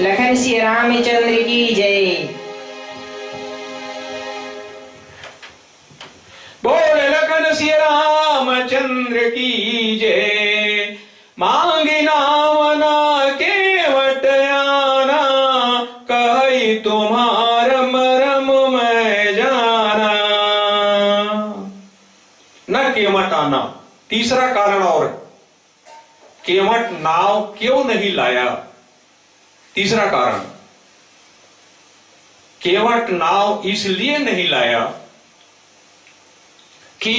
S2: लखन श्री रामचंद्र की जय।
S1: बोल लखन श्री रामचंद्र की जय। मांगी नावना केवट आना, कही तुम्हार मरम मैं जाना। न केवट आना, तीसरा कारण और, केवट नाव क्यों नहीं लाया? तीसरा कारण, केवट नाव इसलिए नहीं लाया कि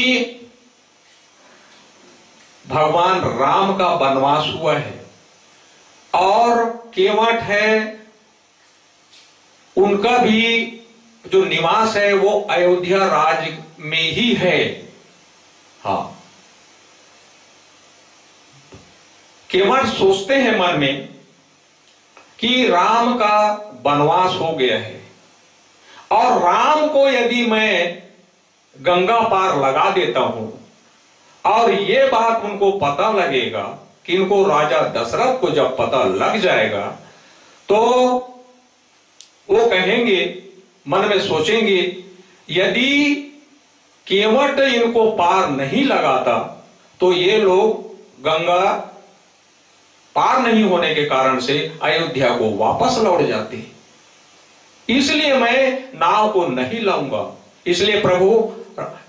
S1: भगवान राम का वनवास हुआ है और केवट है, उनका भी जो निवास है वो अयोध्या राज्य में ही है। हाँ, केवट सोचते हैं मन में कि राम का वनवास हो गया है और राम को यदि मैं गंगा पार लगा देता हूं और ये बात उनको पता लगेगा कि इनको राजा दशरथ को जब पता लग जाएगा तो वो कहेंगे, मन में सोचेंगे, यदि केवट इनको पार नहीं लगाता तो ये लोग गंगा पार नहीं होने के कारण से अयोध्या को वापस लौट जाते। इसलिए मैं नाव को नहीं लाऊंगा, इसलिए प्रभु,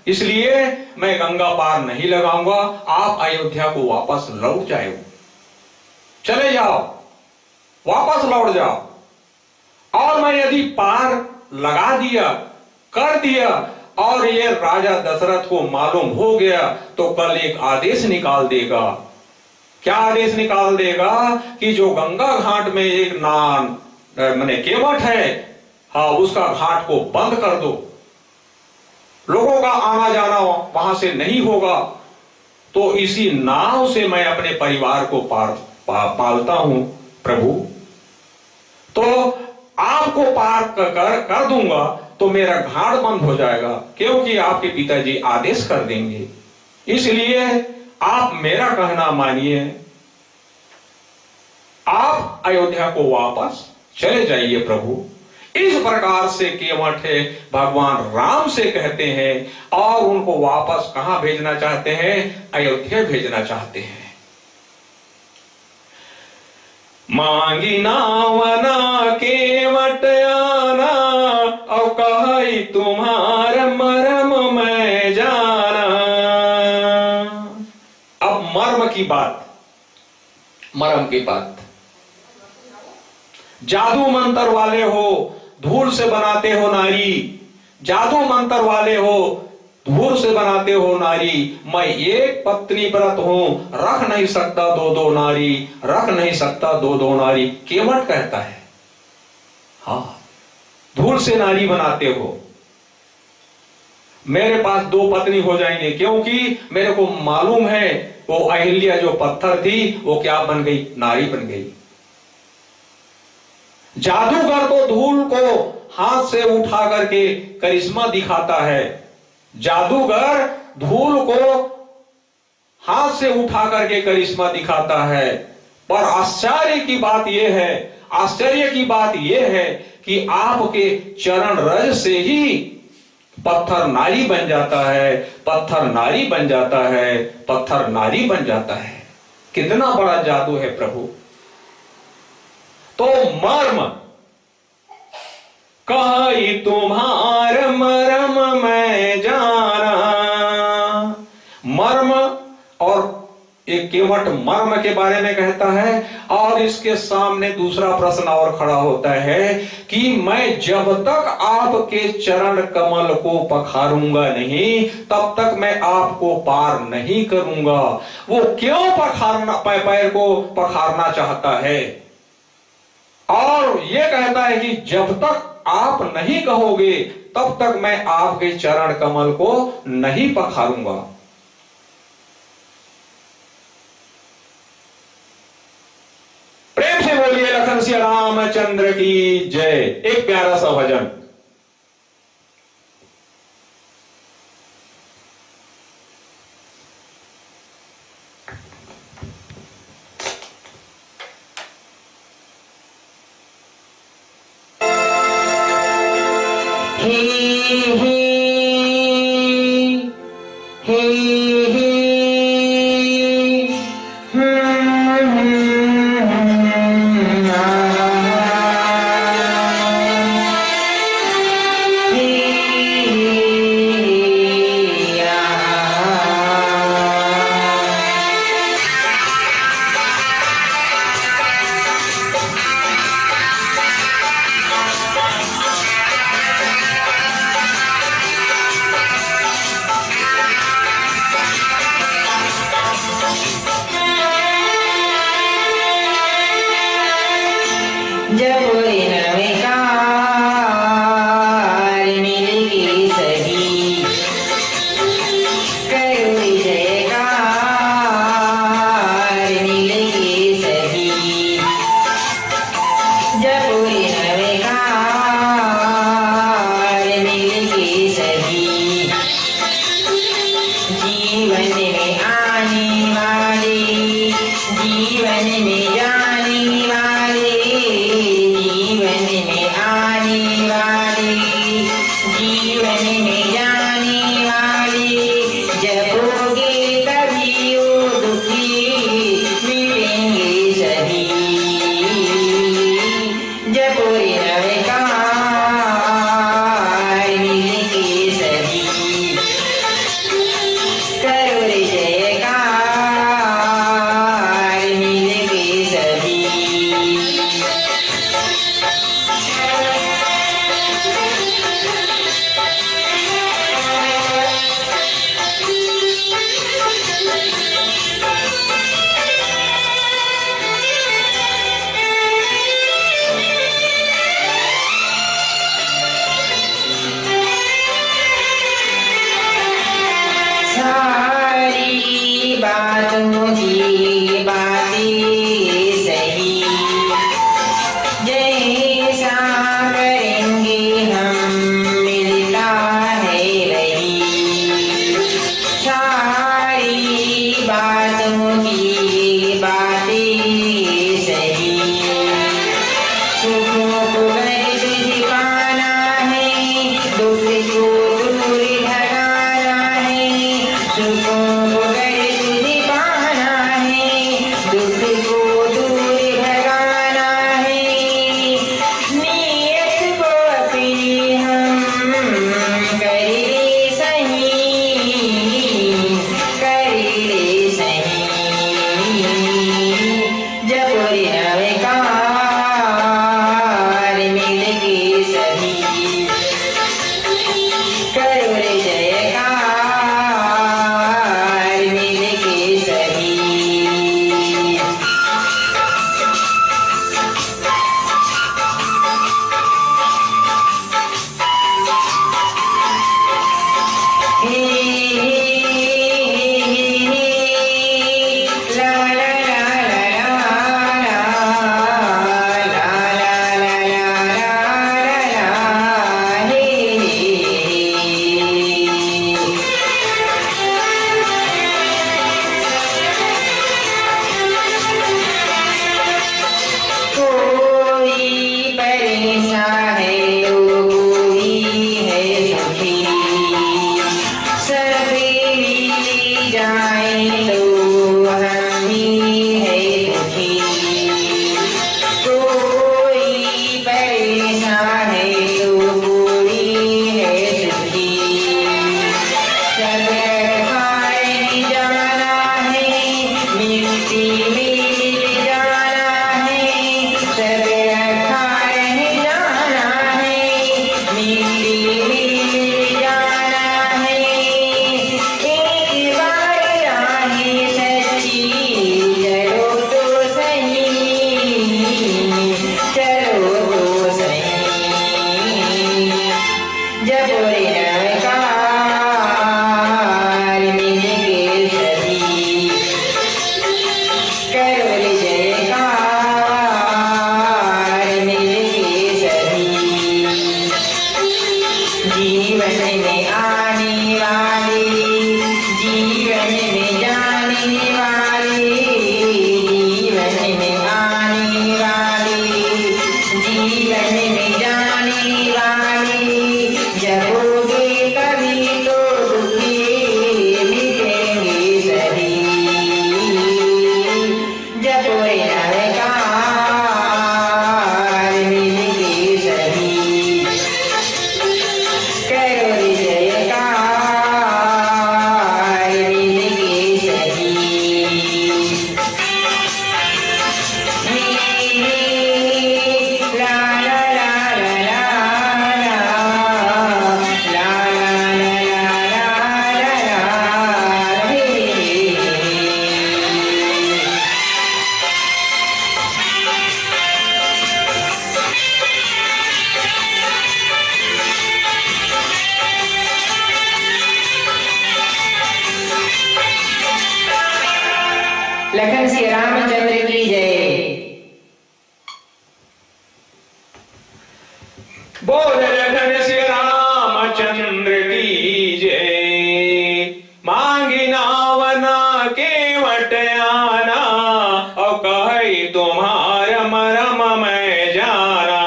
S1: इसलिए मैं गंगा पार नहीं लगाऊंगा, आप अयोध्या को वापस लौट जाओ, चले जाओ, वापस लौट जाओ। और मैं यदि पार लगा दिया, कर दिया और ये राजा दशरथ को मालूम हो गया तो कल एक आदेश निकाल देगा। क्या आदेश निकाल देगा? कि जो गंगा घाट में एक नान माने केवट है, हाँ, उसका घाट को बंद कर दो, लोगों का आना जाना वहां से नहीं होगा, तो इसी नाव से मैं अपने परिवार को पालता हूं प्रभु। तो आपको पार कर दूंगा तो मेरा घाट बंद हो जाएगा, क्योंकि आपके पिताजी आदेश कर देंगे। इसलिए आप मेरा कहना मानिए, आप अयोध्या को वापस चले जाइए प्रभु। इस प्रकार से केवट है भगवान राम से कहते हैं और उनको वापस कहां भेजना चाहते हैं? अयोध्या भेजना चाहते हैं। मांगी नावना केवट आना, और कही तुम्हार मरम मैं जाना। अब मर्म की बात, मर्म की बात, जादू मंत्र वाले हो, धूल से बनाते हो नारी, जादू मंत्र वाले हो, धूल से बनाते हो नारी, मैं एक पत्नी व्रत हूं, रख नहीं सकता दो दो नारी, रख नहीं सकता दो दो नारी, केवट कहता है। हाँ, धूल से नारी बनाते हो, मेरे पास दो पत्नी हो जाएंगे, क्योंकि मेरे को मालूम है वो अहिल्या जो पत्थर थी वो क्या बन गई? नारी बन गई। जादूगर तो धूल को हाथ से उठा करके करिश्मा दिखाता है, जादूगर धूल को हाथ से उठा करके करिश्मा दिखाता है, पर आश्चर्य की बात यह है, आश्चर्य की बात यह है कि आपके चरण रज से ही पत्थर नारी बन जाता है, पत्थर नारी बन जाता है, पत्थर नारी बन जाता है। कितना बड़ा जादू है प्रभु। तो मर्म, कही तुम्हार मरम मैं जाना, मर्म, और एक केवट मर्म के बारे में कहता है। और इसके सामने दूसरा प्रश्न और खड़ा होता है कि मैं जब तक आपके चरण कमल को पखारूंगा नहीं तब तक मैं आपको पार नहीं करूंगा। वो क्यों पखारना, पैर को पखारना चाहता है? और ये कहता है कि जब तक आप नहीं कहोगे तब तक मैं आपके चरण कमल को नहीं पखारूंगा। प्रेम से बोलिए लखन श्री रामचंद्र की जय। एक प्यारा सा भजन।
S2: जब नमकार मिलके सही करो जयकार मिलके सही जब नमकार मिलके सही जीवन में आने वाले जीवन में जाने वाले जीवन में आने वाले जीवन में जाने वाले जपोगे तभी वो दुखी मिटेंगे सभी जपो
S1: बोल लखन श्री रामचंद्र की जय। मांगी नावना केवट आना, और कहे तुम्हारा मरम मैं जाना।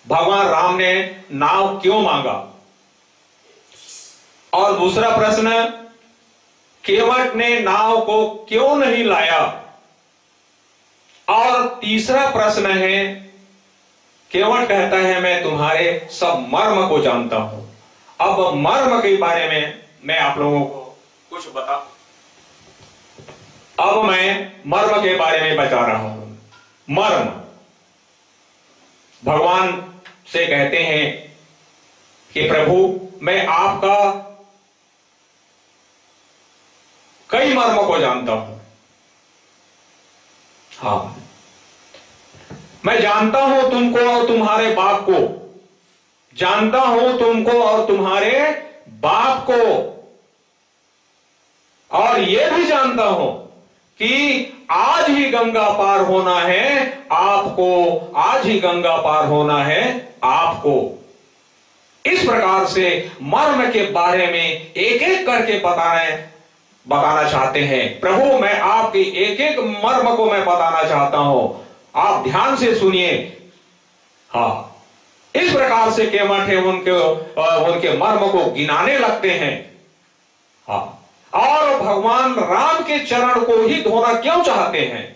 S1: भगवान राम ने नाव क्यों मांगा? और दूसरा प्रश्न, केवट ने नाव को क्यों नहीं लाया? और तीसरा प्रश्न है, केवट कहता है मैं तुम्हारे सब मर्म को जानता हूं। अब मर्म के बारे में मैं आप लोगों को कुछ बता, अब मैं मर्म के बारे में बता रहा हूं। मर्म, भगवान से कहते हैं कि प्रभु मैं आपका कई मर्म को जानता हूं। हाँ, मैं जानता हूं तुमको और तुम्हारे बाप को, जानता हूं तुमको और तुम्हारे बाप को, और यह भी जानता हूं कि आज ही गंगा पार होना है आपको, आज ही गंगा पार होना है आपको। इस प्रकार से मर्म के बारे में एक एक करके बताना चाहते हैं। प्रभु मैं आपके एक एक मर्म को मैं बताना चाहता हूं, आप ध्यान से सुनिए। हाँ, इस प्रकार से केवट है उनके मर्म को गिनाने लगते हैं। हाँ, और भगवान राम के चरण को ही धोना क्यों चाहते हैं?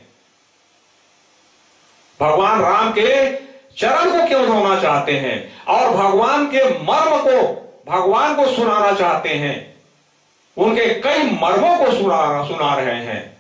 S1: भगवान राम के चरण को क्यों धोना चाहते हैं? और भगवान के मर्म को भगवान को सुनाना चाहते हैं। उनके कई मर्मों को सुना रहे हैं।